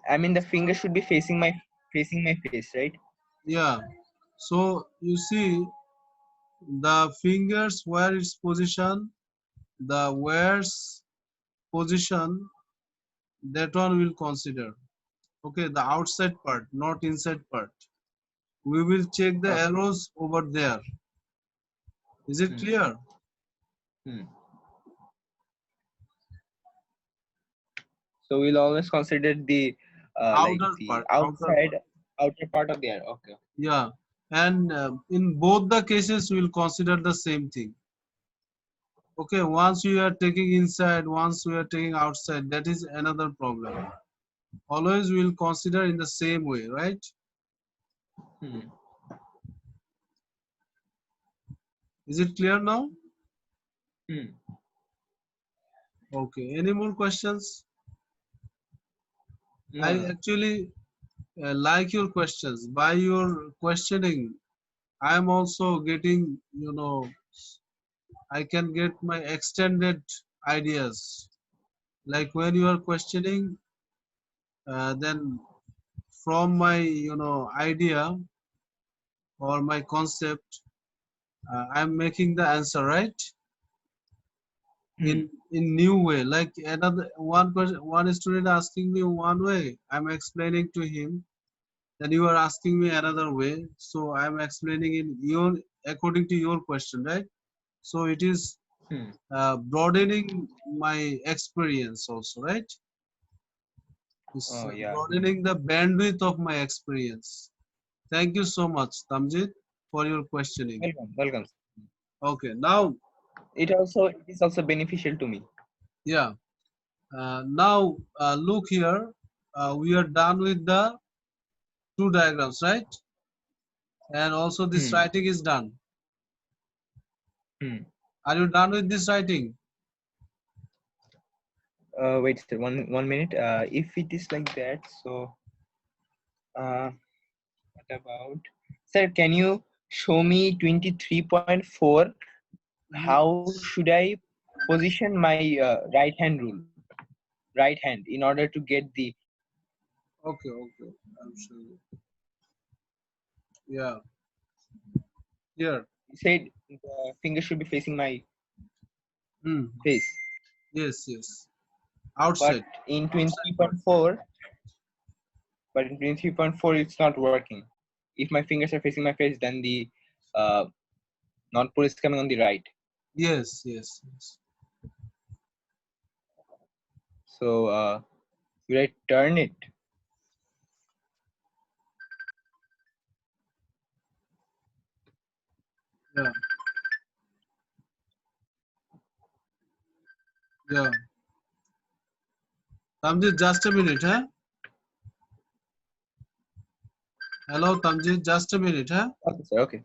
I mean, the finger should be facing my face, right?
Yeah. So you see the fingers where its position, the where's position, that one will consider. Okay, the outside part, not inside part. We will check the
Okay.
arrows over there. Is it
Hmm.
clear?
Hmm. So we'll always consider the like
Outer
the
part, outer
outside
part.
outer part of the arrow. Okay.
Yeah. And in both the cases, we will consider the same thing. Okay, once we are taking inside, once we are taking outside, that is another problem. Always we will consider in the same way, right?
Hmm.
Is it clear now?
Hmm.
Okay, any more questions?
No,
I
no.
actually like your questions. By your questioning, I am also getting, I can get my extended ideas. Like when you are questioning, then from my, idea or my concept, I'm making the answer, right?
Hmm.
In new way. Like another one question, one student asking me one way, I'm explaining to him. Then you are asking me another way, so I'm explaining in your according to your question, right? So it is
Hmm.
broadening my experience also, right? It's
Oh yeah.
broadening the bandwidth of my experience. Thank you so much, Tamjit, for your questioning.
Welcome. Welcome.
Okay, now,
It is also beneficial to me.
yeah, now look here. We are done with the two diagrams, right? And also this
Hmm.
writing is done.
Hmm.
Are you done with this writing?
Wait, sir, one minute. If it is like that, so what about, sir? Can you show me 23.4?
Mhm.
How should I position my right hand rule? right hand in order to get the.
Okay, okay. I'm sure. Yeah. Here.
You said the finger should be facing my
Hmm.
face,
Yes, yes.
but
Outside.
in
Outside part.
23.4, it's not working. If my fingers are facing my face, then the North Pole is coming on the right.
Yes, yes, yes.
So will I turn it?
Yeah. Yeah. Tamjit, just a minute, huh? Hello, Tamjit, just a minute, huh?
Okay, sir. Okay.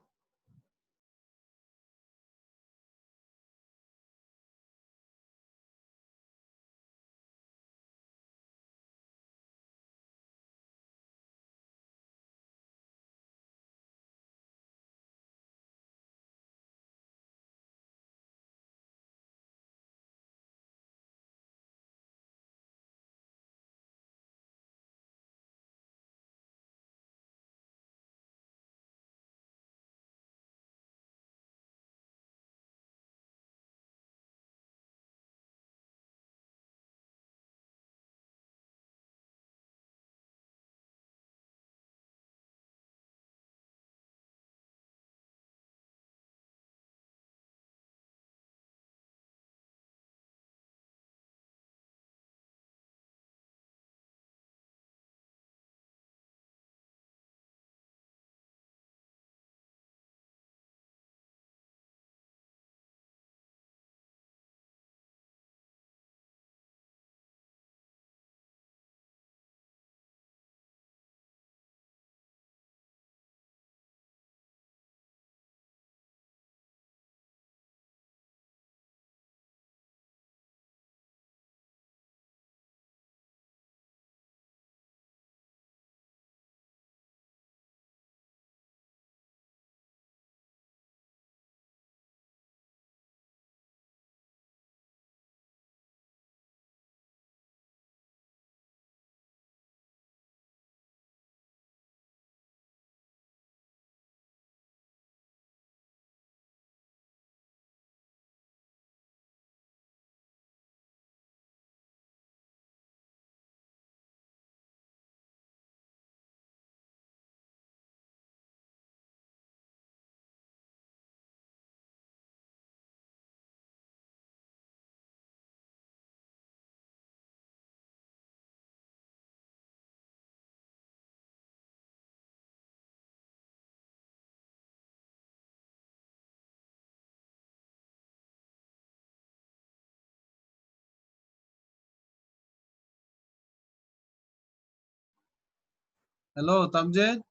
Hello, Tamjit?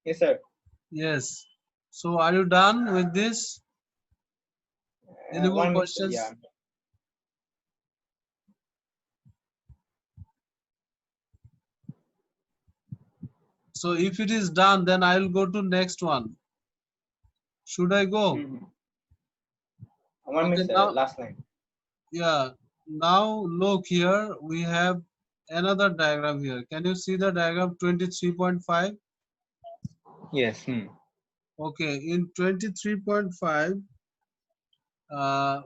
Yes, sir.
Yes. So are you done with this? Any more
1 minute, sir. Yeah.
questions? So if it is done, then I will go to next one. Should I go?
Mm-hmm. 1 minute,
Okay,
sir.
now,
Last line.
yeah. Now look here, we have another diagram here. Can you see the diagram 23.5?
Yes. Hmm.
Okay, in 23.5,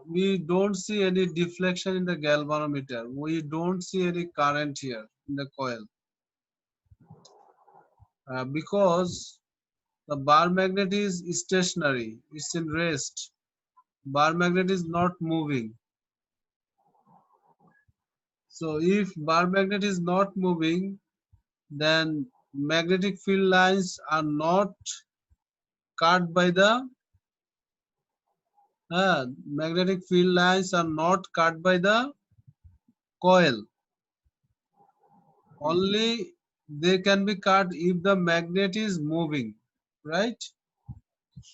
we don't see any deflection in the galvanometer. We don't see any current here in the coil because the bar magnet is stationary. It's in rest. Bar magnet is not moving. So if bar magnet is not moving, then magnetic field lines are not cut by the magnetic field lines are not cut by the coil. Only they can be cut if the magnet is moving, right?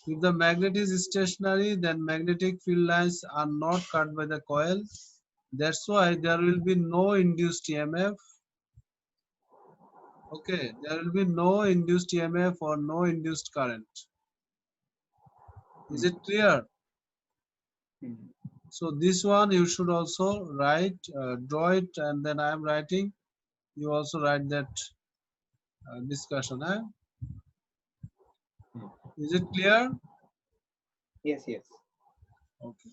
If the magnet is stationary, then magnetic field lines are not cut by the coil. That's why there will be no induced EMF. Okay, there will be no induced EMF or no induced current. Is it clear?
Mm-hmm.
So this one you should also write, draw it, and then I am writing. You also write that discussion. Eh?
Hmm.
Is it clear?
Yes, yes.
Okay.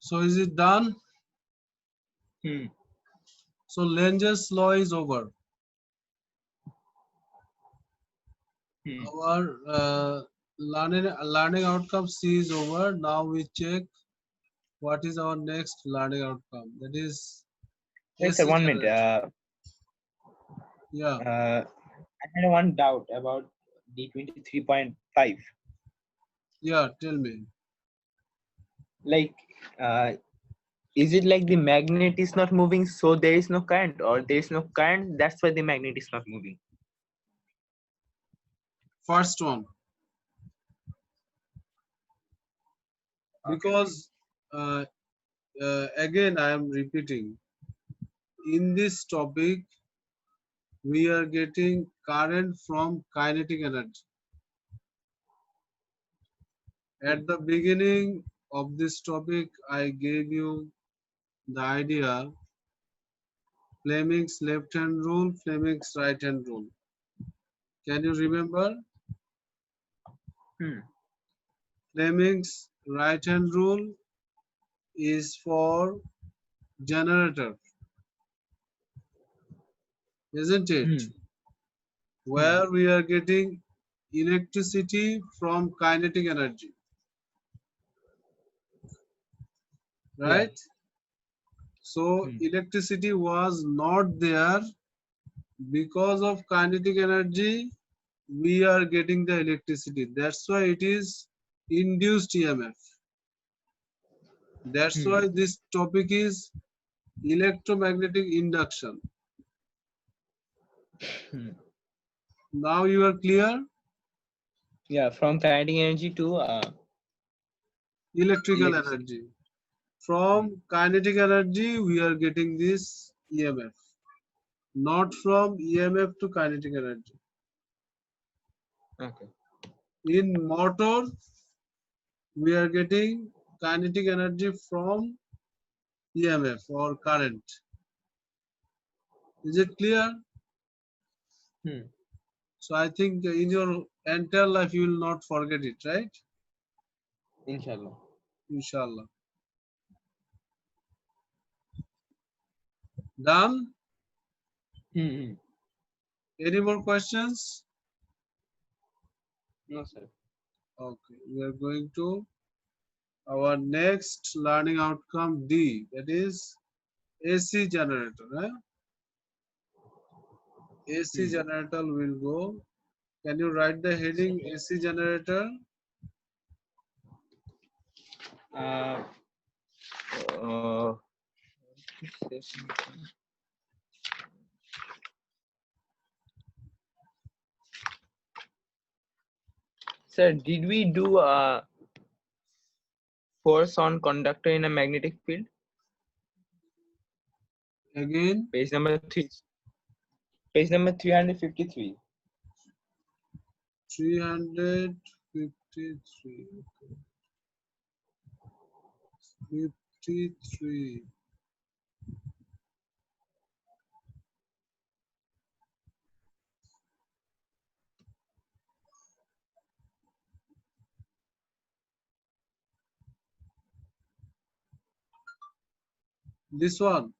So is it done?
Hmm.
So Lenz's law is over.
Hmm.
Our learning outcome C is over. Now we check what is our next learning outcome. That is
Wait, sir,
AC
1 minute.
generator. Yeah,
I had one doubt about D23.5.
yeah. Tell me.
Like, uh, is it like the magnet is not moving, so there is no current, or there is no current, that's why the magnet is not moving?
First one,
Okay.
because uh, again I am repeating. In this topic, we are getting current from kinetic energy. At the beginning of this topic, I gave you the idea Fleming's left hand rule, Fleming's right hand rule. Can you remember?
Hmm.
Fleming's right hand rule is for generator, isn't it?
Hmm. Hmm.
Where we are getting electricity from kinetic energy,
Yeah.
right? So
Hmm.
electricity was not there because of kinetic energy. We are getting the electricity. That's why it is induced EMF. That's
Hmm.
why this topic is electromagnetic induction.
Hmm.
Now you are clear?
Yeah, from kinetic energy to
Electrical
electricity.
energy.
Hmm.
From kinetic energy, we are getting this EMF. Not from EMF to kinetic energy.
Okay.
In motor, we are getting kinetic energy from EMF or current. Is it clear?
Hmm.
So I think in your entire life you will not forget it, right?
Inshallah.
Inshallah. Done?
Hmm. Hmm.
Any more questions?
No, sir.
Okay, we are going to our next learning outcome D, that is AC generator. AC
Hmm.
generator will go. Can you write the heading AC generator?
Uh, uh, Sir, did we do a force on conductor in a magnetic field?
Again,
Page number 3. Page number 353.
353. 53. This one.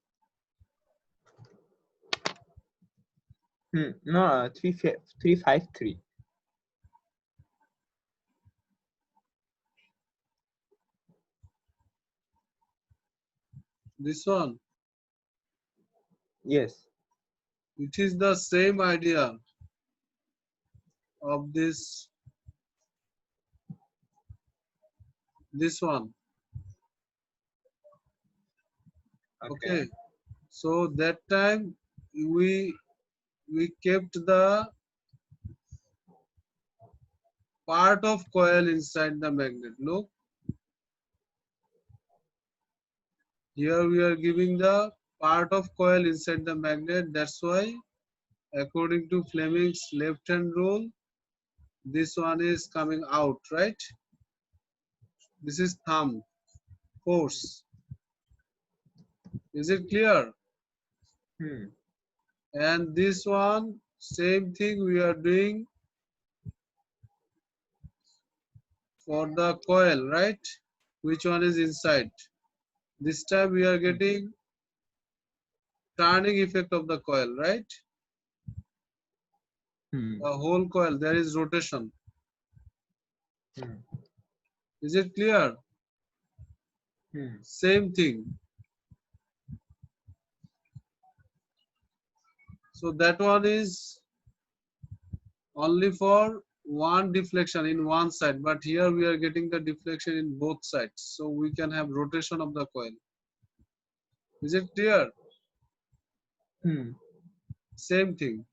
No, 353.
This one.
Yes.
It is the same idea of this one. Okay. So that time we kept the part of coil inside the magnet. Look, here we are giving the part of coil inside the magnet. That's why, according to Fleming's left hand rule, this one is coming out, right? This is thumb force. Is it clear? And this one, same thing we are doing for the coil, right? Which one is inside? This time we are getting turning effect of the coil, right? The whole coil, there is rotation. Is it clear? Same thing. So that one is only for one deflection in one side, but here we are getting the deflection in both sides. So we can have rotation of the coil. Is it clear? Same thing.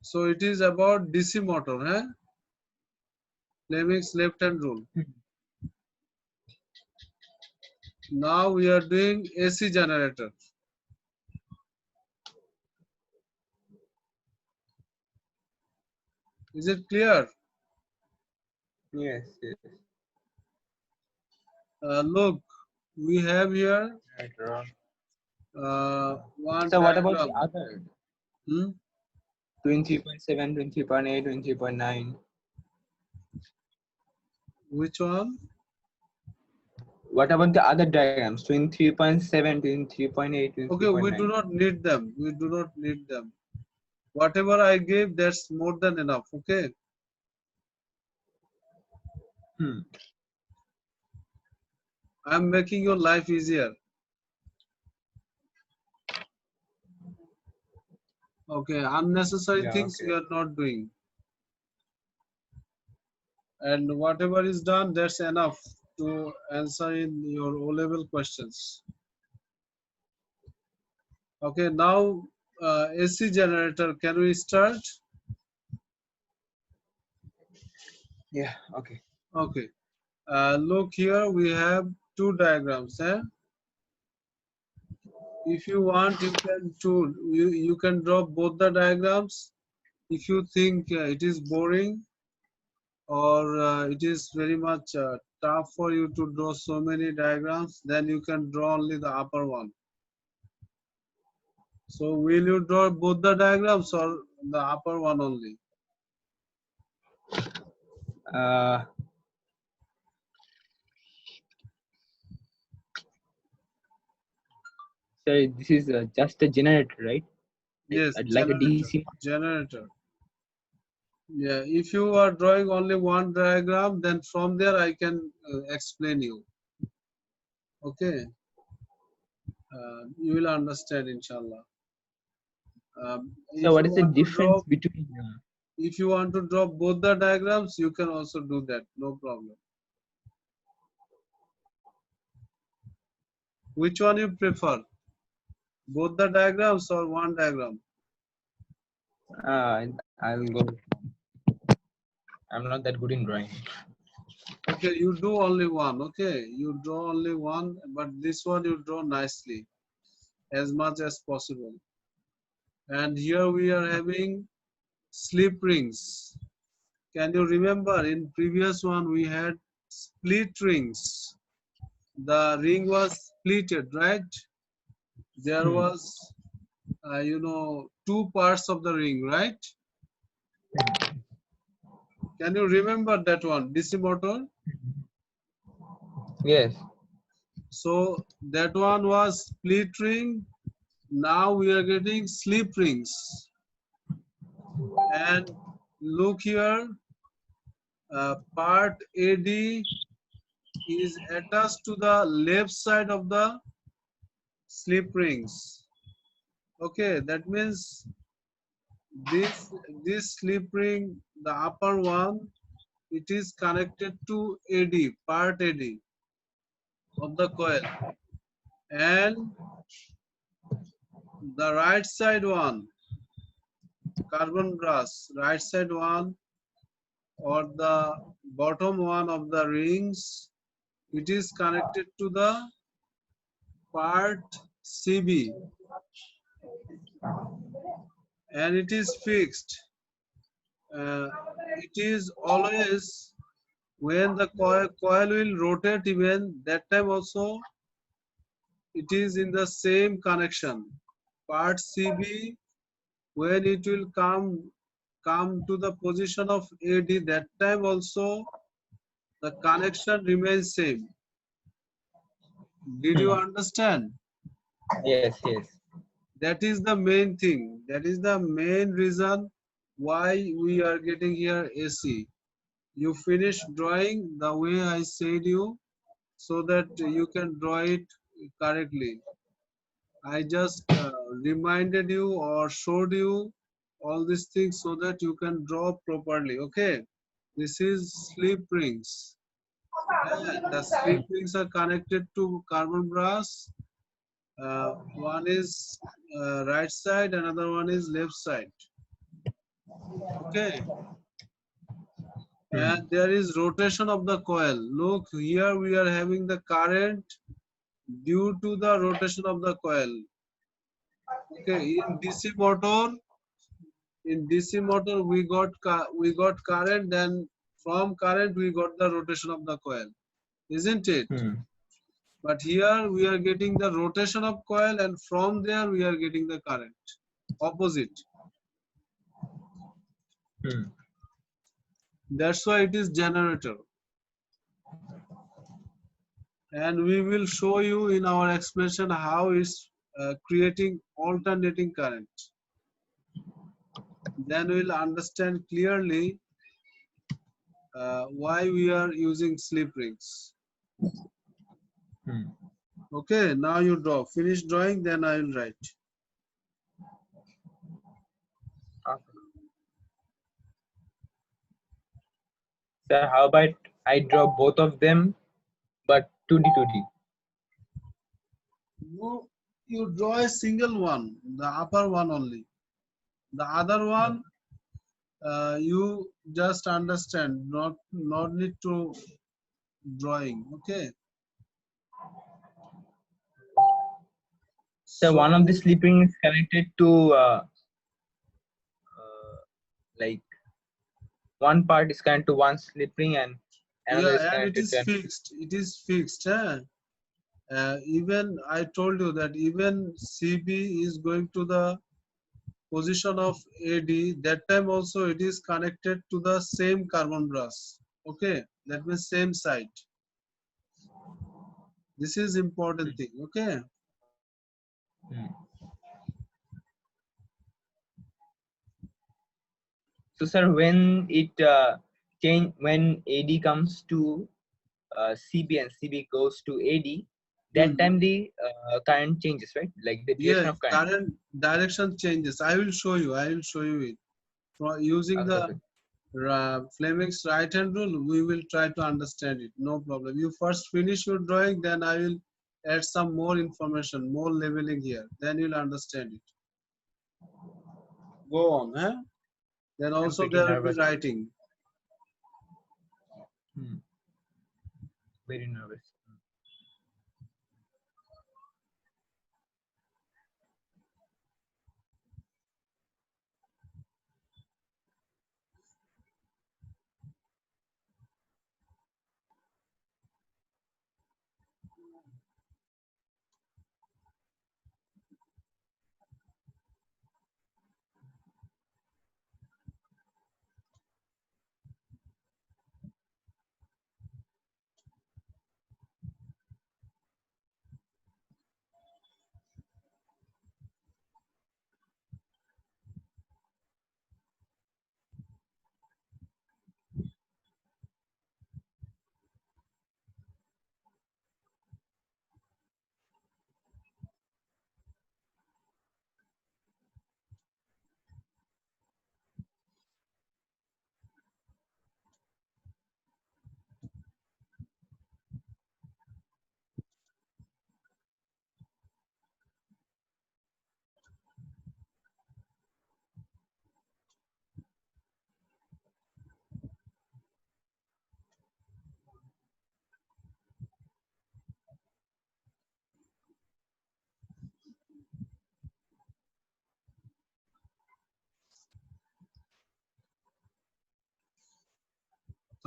So it is about DC motor, huh? Fleming's left hand rule. Now we are doing AC generator. Is it clear?
Yes.
Look, we have here one
So what about the
diagram.
other?
Hmm?
23.7, 23.8, 23.9.
Which one?
What about the other diagrams? 23.7, 23.8,
Okay, we
23.9.
do not need them. We do not need them. Whatever I gave, that's more than enough. Okay. I'm making your life easier. Okay, unnecessary things we are not doing. And whatever is done, that's enough to answer in your O-level questions. Okay, now AC generator, can we start?
Yeah, okay.
Okay. Look here, we have two diagrams. If you want, you can draw both the diagrams. If you think it is boring or it is very much tough for you to draw so many diagrams, then you can draw only the upper one. So will you draw both the diagrams or the upper one only?
So this is just a generator, right?
Yes,
Like a
generator.
DC.
Generator. Yeah, if you are drawing only one diagram, then from there I can explain you. Okay. You will understand, inshallah.
So what is the difference between?
If you want to draw both the diagrams, you can also do that. No problem. Which one you prefer? Both the diagrams or one diagram?
I'll go. I'm not that good in drawing.
Okay, you do only one. Okay, you draw only one, but this one you draw nicely as much as possible. And here we are having slip rings. Can you remember in previous one we had split rings? The ring was splitted, right? There
Hmm.
was, two parts of the ring, right? Can you remember that one, DC motor?
Yes.
So that one was split ring. Now we are getting slip rings. And look here, part AD is attached to the left side of the slip rings. Okay, that means this this slip ring, the upper one, it is connected to AD, part AD of the coil, and the right side one, carbon brass, right side one or the bottom one of the rings, it is connected to the part CB and it is fixed. It is always when the coil will rotate, even that time also it is in the same connection. Part CB, when it will come to the position of AD, that time also the connection remains same. Did you
Hmm.
understand?
Yes, yes.
That is the main thing. That is the main reason why we are getting here AC. You finish drawing the way I said you, so that you can draw it correctly. I just reminded you or showed you all these things so that you can draw properly. Okay. This is slip rings. The slip rings are connected to carbon brass. One is right side, another one is left side. Okay.
Hmm.
And there is rotation of the coil. Look, here we are having the current due to the rotation of the coil. Okay, in DC motor we got current, then from current we got the rotation of the coil, isn't it?
Hmm.
But here we are getting the rotation of coil, and from there we are getting the current. Opposite.
Hmm.
That's why it is generator. And we will show you in our explanation how it's creating alternating current. Then we'll understand clearly why we are using slip rings.
Hmm.
Okay, now you draw. Finish drawing, then I will write.
Okay. Sir, how about I draw both of them, but 2D 2D?
You draw a single one, the upper one only. The other one, you just understand, not need to drawing. Okay.
So one of the
So
sleeping is connected to like one part is connected to one slip ring and another is
yeah, and it
connected
is
to
fixed. It is fixed. Even I told you that even CB is going to the position of AD. That time also it is connected to the same carbon brass. Okay, that means same side. This is important thing. Okay.
Hmm. So sir, when it when AD comes to CB and CB goes to AD, that
Hmm.
time the current changes, right? Like the direction
Yes,
of current.
current direction changes. I will show you. I will show you it. Using
Okay,
the
okay.
Fleming's right hand rule, we will try to understand it. No problem. You first finish your drawing, then I will add some more information, more leveling here. Then you'll understand it. Go on, huh? Then
I'm
also
pretty
there will be
nervous.
writing.
Very nervous.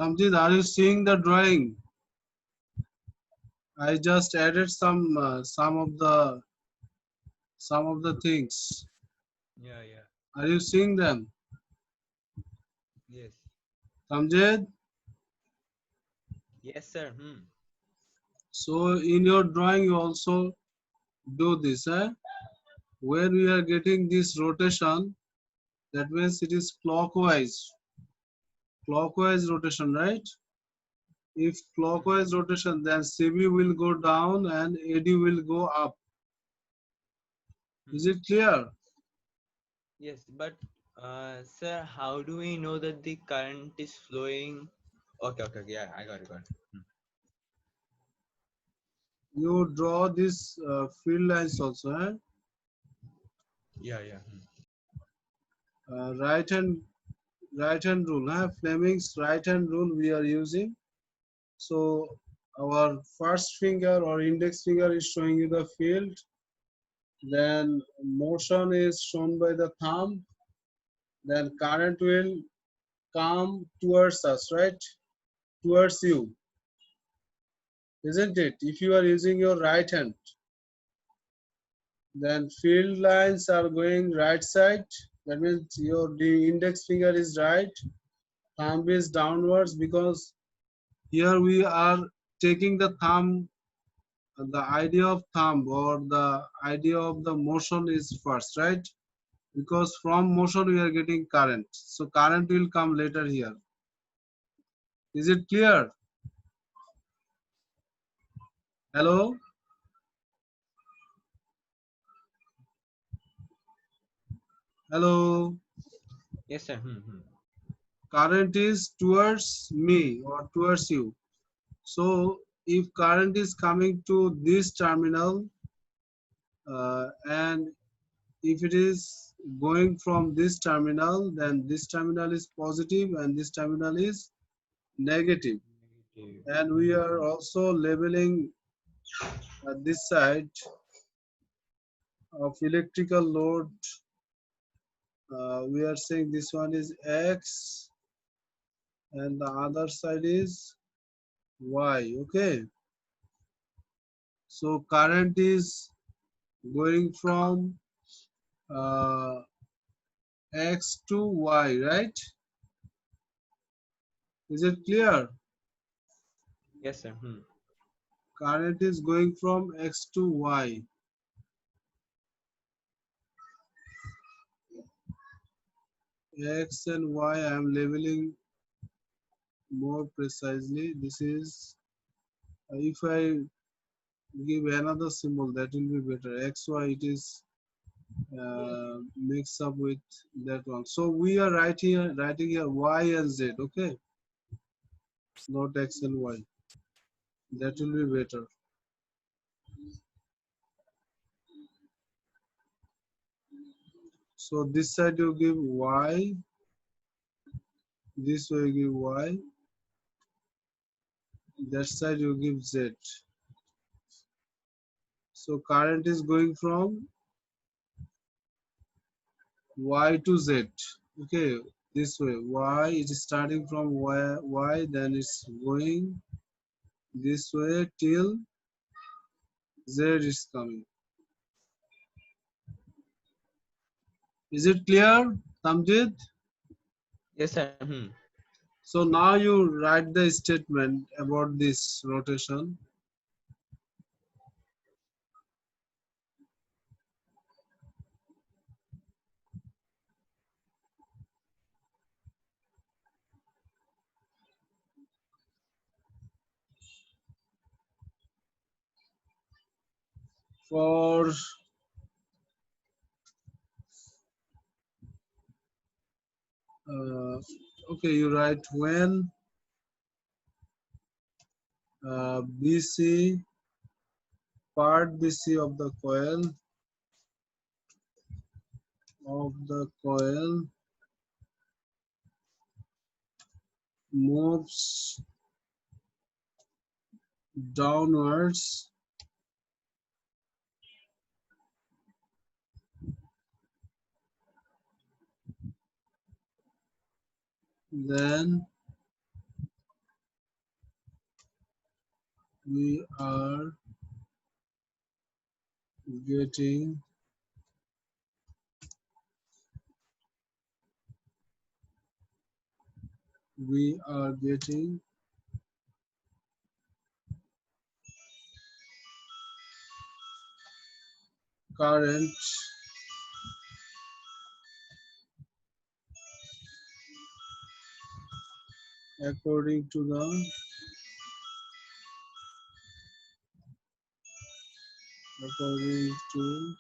Samjit, are you seeing the drawing? I just added some of the things.
Yeah, yeah.
Are you seeing them?
Yes.
Samjit?
Yes, sir.
So in your drawing you also do this, eh? Where we are getting this rotation, that means it is clockwise rotation, right? If clockwise rotation, then CB will go down and AD will go up. Is it clear?
Yes, but sir, how do we know that the current is flowing? Okay, okay, yeah, I got it, got it.
You draw this field lines also, eh?
Yeah, yeah.
Right hand rule, eh? Fleming's right hand rule we are using. So our first finger or index finger is showing you the field. Then motion is shown by the thumb. Then current will come towards us, right? Towards you, isn't it? If you are using your right hand, then field lines are going right side. That means the index finger is right, thumb is downwards, because here we are taking the thumb. The idea of thumb or the idea of the motion is first, right? Because from motion we are getting current. So current will come later here. Is it clear? Hello? Hello?
Yes, sir.
Current is towards me or towards you. So if current is coming to this terminal, and if it is going from this terminal, then this terminal is positive and this terminal is negative.
Negative.
And we are also labeling this side of electrical load. We are saying this one is X and the other side is Y. Okay. So current is going from uh, X to Y, right? Is it clear?
Yes, sir.
Current is going from X to Y. X and Y I am labeling more precisely. This is, if I give another symbol, that will be better. XY, it is mixed up with that one. So we are writing here Y and Z, okay? Not X and Y. That will be better. So this side you give Y, this way you give Y, that side you give Z. So current is going from Y to Z. Okay, this way. Y it is starting from Y, then it's going this way till Z is coming. Is it clear, Tamjid?
Yes, sir.
So now you write the statement about this rotation. For okay, you write when BC part BC of the coil moves downwards, then we are getting we are getting current according to the according to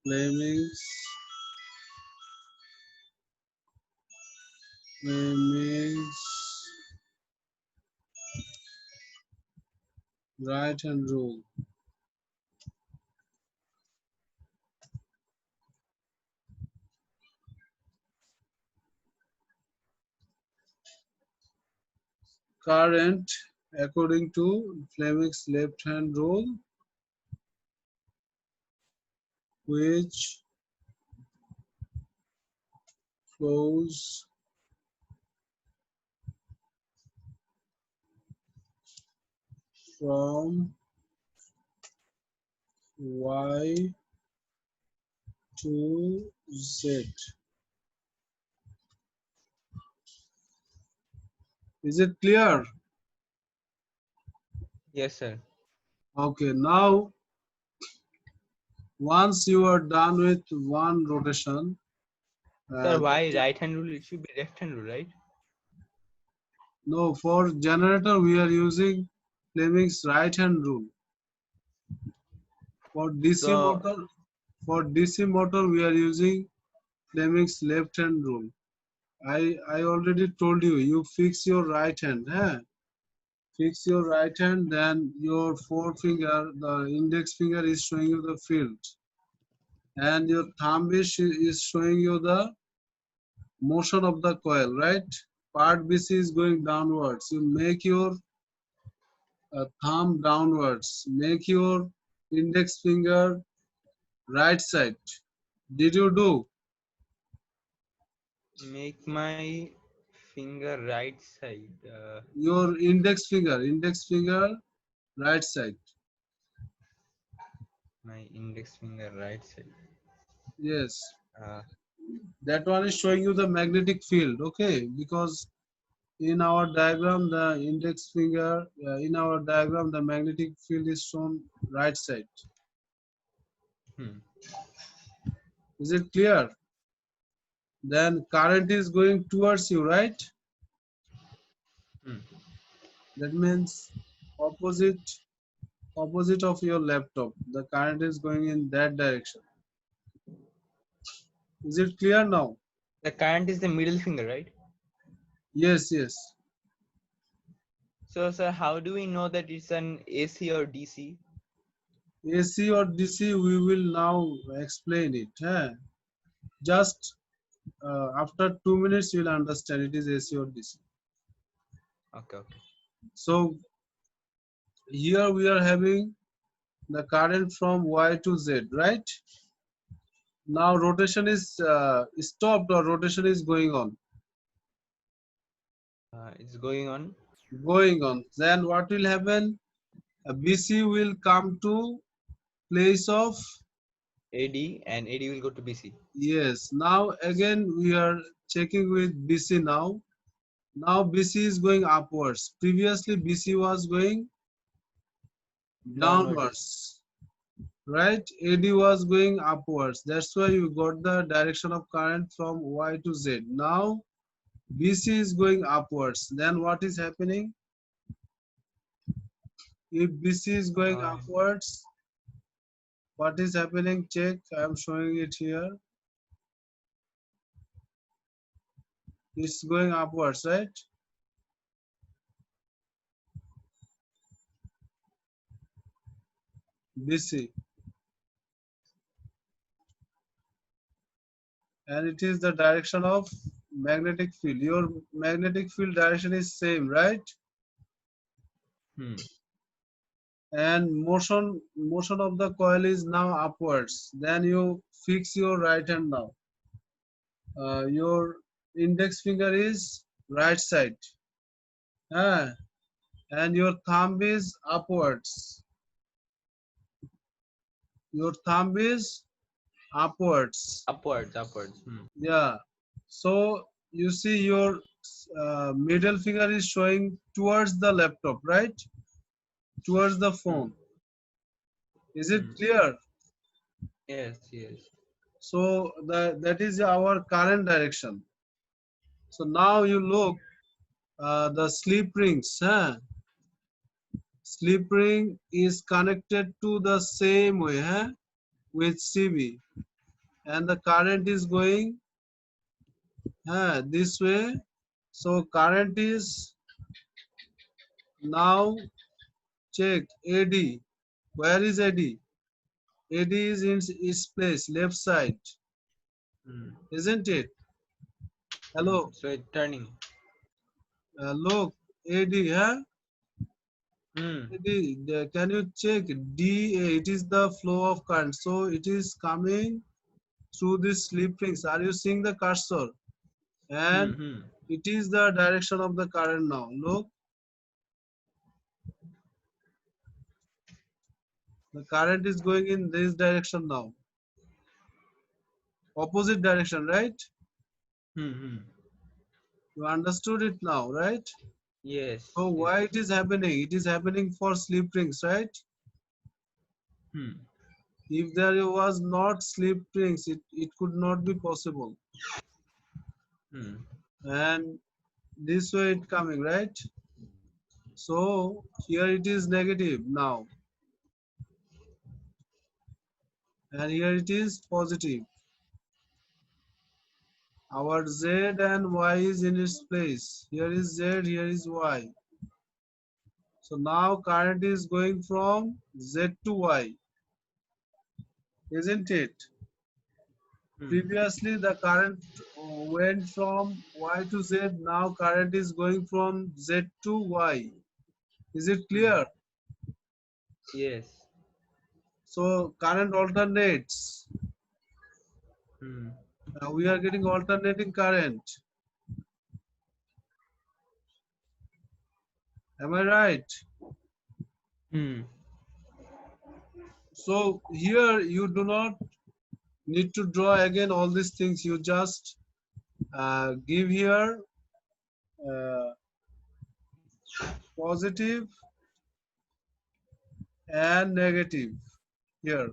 Fleming's Fleming's right hand rule. Current according to Fleming's left hand rule, which flows from Y to Z. Is it clear?
Yes, sir.
Okay, now once you are done with one rotation,
Sir,
uh,
why right hand rule? It should be left hand rule, right?
no, for generator we are using Fleming's right hand rule. For DC
So,
motor, for DC motor we are using Fleming's left hand rule. I already told you, you fix your right hand. Fix your right hand, then your forefinger, the index finger is showing you the field, and your thumb is showing you the motion of the coil, right? Part BC is going downwards. You make your thumb downwards. Make your index finger right side. Did you do?
make my finger right side.
Your index finger right side.
My index finger right side.
Yes.
Uh,
That one is showing you the magnetic field, okay? Because in our diagram, in our diagram, the magnetic field is shown right side.
hmm.
Is it clear? Then current is going towards you, right?
Hmm.
That means opposite opposite of your laptop. The current is going in that direction. Is it clear now?
The current is the middle finger, right?
Yes, yes.
So, sir, how do we know that it's an AC or DC?
AC or DC, we will now explain it. Just after 2 minutes, you'll understand it is AC or DC.
Okay, okay.
So here we are having the current from Y to Z, right? Now rotation is stopped or rotation is going on?
It's going on.
Going on. Then what will happen? BC will come to place of,
AD and AD will go to BC.
yes. Now again we are checking with BC now. Now BC is going upwards. Previously BC was going
Downwards.
downwards, right? AD was going upwards. That's why you got the direction of current from Y to Z. Now BC is going upwards. Then what is happening? If BC is going
Uh,
upwards, what is happening? Check. I am showing it here. It's going upwards, right? BC. And it is the direction of magnetic field. Your magnetic field direction is same, right?
hmm.
And motion of the coil is now upwards. Then you fix your right hand now. Your index finger is right side. Ah, and your thumb is upwards. Your thumb is upwards.
Upwards.
Yeah. So you see your middle finger is showing towards the laptop, right? Towards the
Hmm.
phone. Is it
Hmm.
clear?
Yes.
So that is our current direction. So now you look the slip rings. Huh? Slip ring is connected to the same way, huh? With CB, and the current is going this way. So current is now, check AD. Where is AD? AD is in its place, left side,
Hmm.
isn't it?
Hmm.
Hello,
So it's turning.
look, AD, huh?
Hmm.
AD, can you check DA? It is the flow of current. So it is coming through these slip rings. Are you seeing the cursor? And
Hmm.
it is the direction of the current now. Look, the current is going in this direction now. Opposite direction, right?
Hmm.
You understood it now, right? So
Yes.
why it is happening? It is happening for slip rings, right?
Hmm.
If there was not slip rings, it could not be possible.
Hmm.
And this way it coming, right? So here it is negative now, and here it is positive. Our Z and Y is in its place. Here is Z, here is Y. So now current is going from Z to Y, isn't it?
Hmm.
Previously the current went from Y to Z. Now current is going from Z to Y. Is it
Hmm.
clear?
Yes.
So current alternates.
Hmm.
We are getting alternating current. Am I right?
Hmm.
So here you do not need to draw again all these things. You just give here uh, positive and negative here.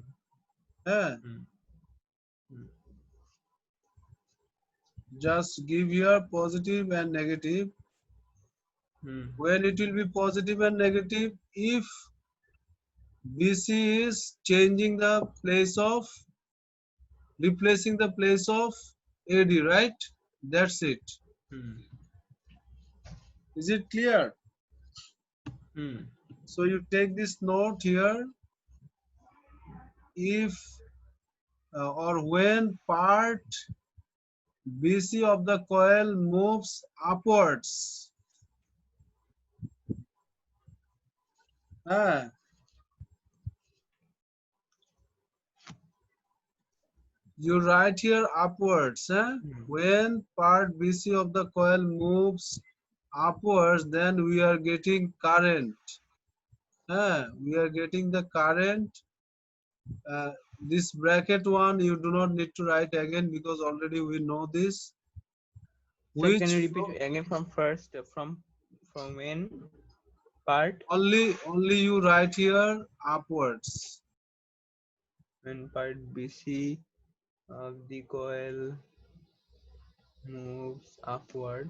Eh?
Hmm. Hmm.
Just give here positive and negative.
Hmm.
When it will be positive and negative, if BC is changing the place of, replacing the place of AD, right? That's it.
Hmm.
Is it clear?
Hmm.
So you take this note here. If or when part BC of the coil moves upwards, Ah, you write here upwards. When part BC of the coil moves upwards, then we are getting current. We are getting the current. Uh, this bracket one you do not need to write again because already we know this.
Sir, can
Which
you repeat
flow,
again from first? From when part?
only you write here upwards.
When part BC of the coil moves upward,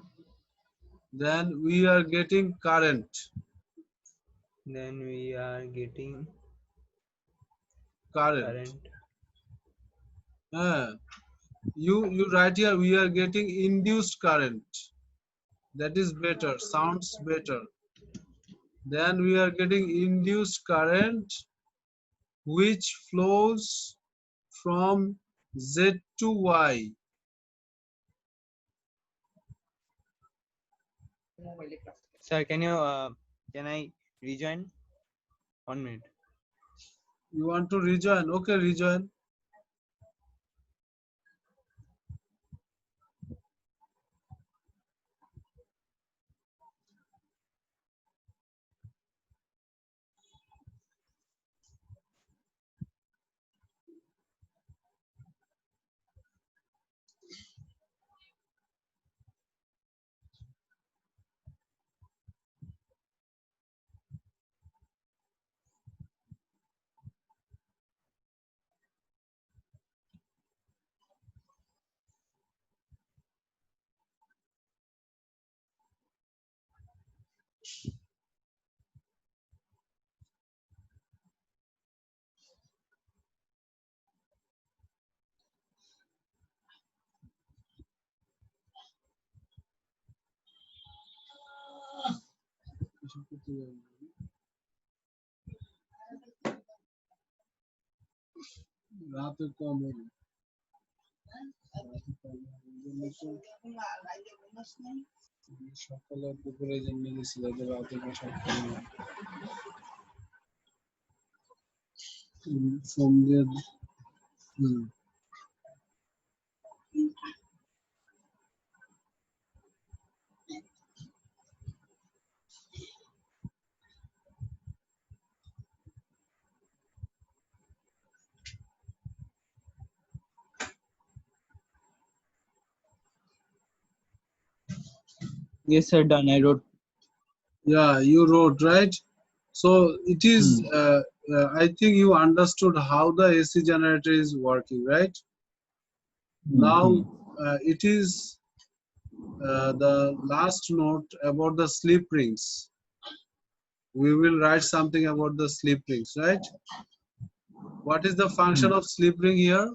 Then we are getting current.
then we are getting
Current.
current.
You write here we are getting induced current. That is better, sounds better. Then we are getting induced current which flows from Z to Y.
Sir, can I rejoin? 1 minute.
You want to rejoin? Okay, rejoin. রাতে কম হলো সকালে দুপুরে জন্য গেছিল রাতে সকালে সন্ধ্যের
Yes, sir, done. I wrote.
Yeah, you wrote, right? So it is, I think you understood how the AC generator is working, right? Now, it is the last note about the slip rings. We will write something about the slip rings, right? What is the function of slip ring here?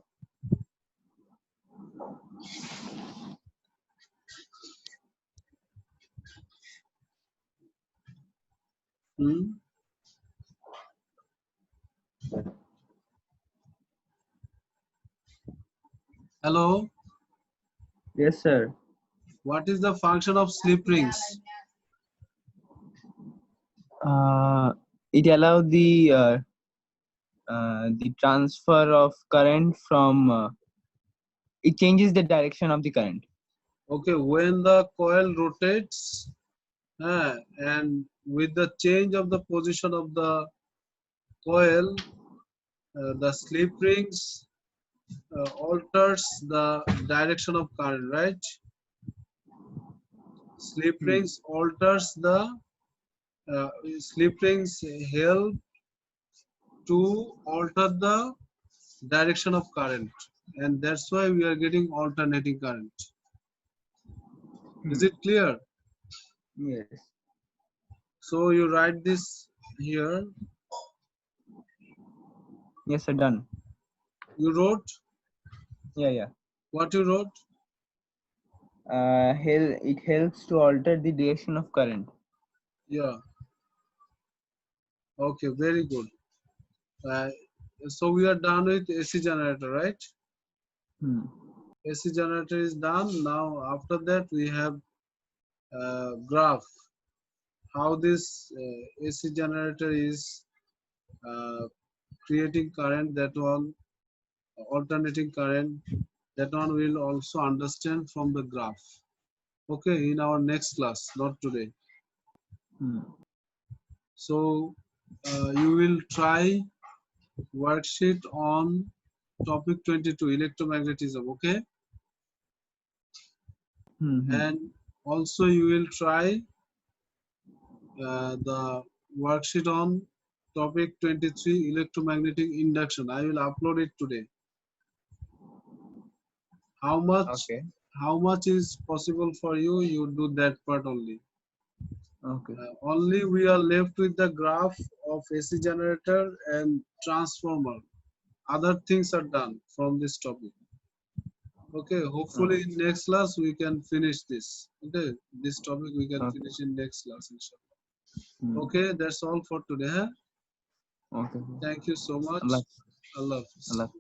Hmm? Hello?
Yes, sir.
What is the function of slip rings?
It allows the transfer of current from. It changes the direction of the current.
Okay, when the coil rotates, and with the change of the position of the coil, the slip rings alters the direction of current, right? Slip rings alters the slip rings help to alter the direction of current, and that's why we are getting alternating current. Is it clear?
Yes.
So you write this here.
Yes, sir, done.
You wrote
Yeah.
what you wrote?
It helps to alter the direction of current.
Yeah. Okay, very good. So we are done with AC generator, right? AC generator is done. Now after that we have graph. how this AC generator is uh, creating current, that one alternating current, that one will also understand from the graph. Okay, in our next class, not today.
Hmm.
So you will try worksheet on topic 22, electromagnetism. Okay,
Hmm.
and also you will try the worksheet on topic 23, electromagnetic induction. I will upload it today. How much
Okay.
how much is possible for you, you do that part only.
Okay.
Only we are left with the graph of AC generator and transformer. Other things are done from this topic. Okay,
Oh,
hopefully in next class we can finish this. Okay, this topic we can
okay.
finish in next class, inshallah.
Hmm.
Okay, that's all for today. Huh?
Okay.
Thank you so much.
Allah.
Allah Hafiz.
Allah.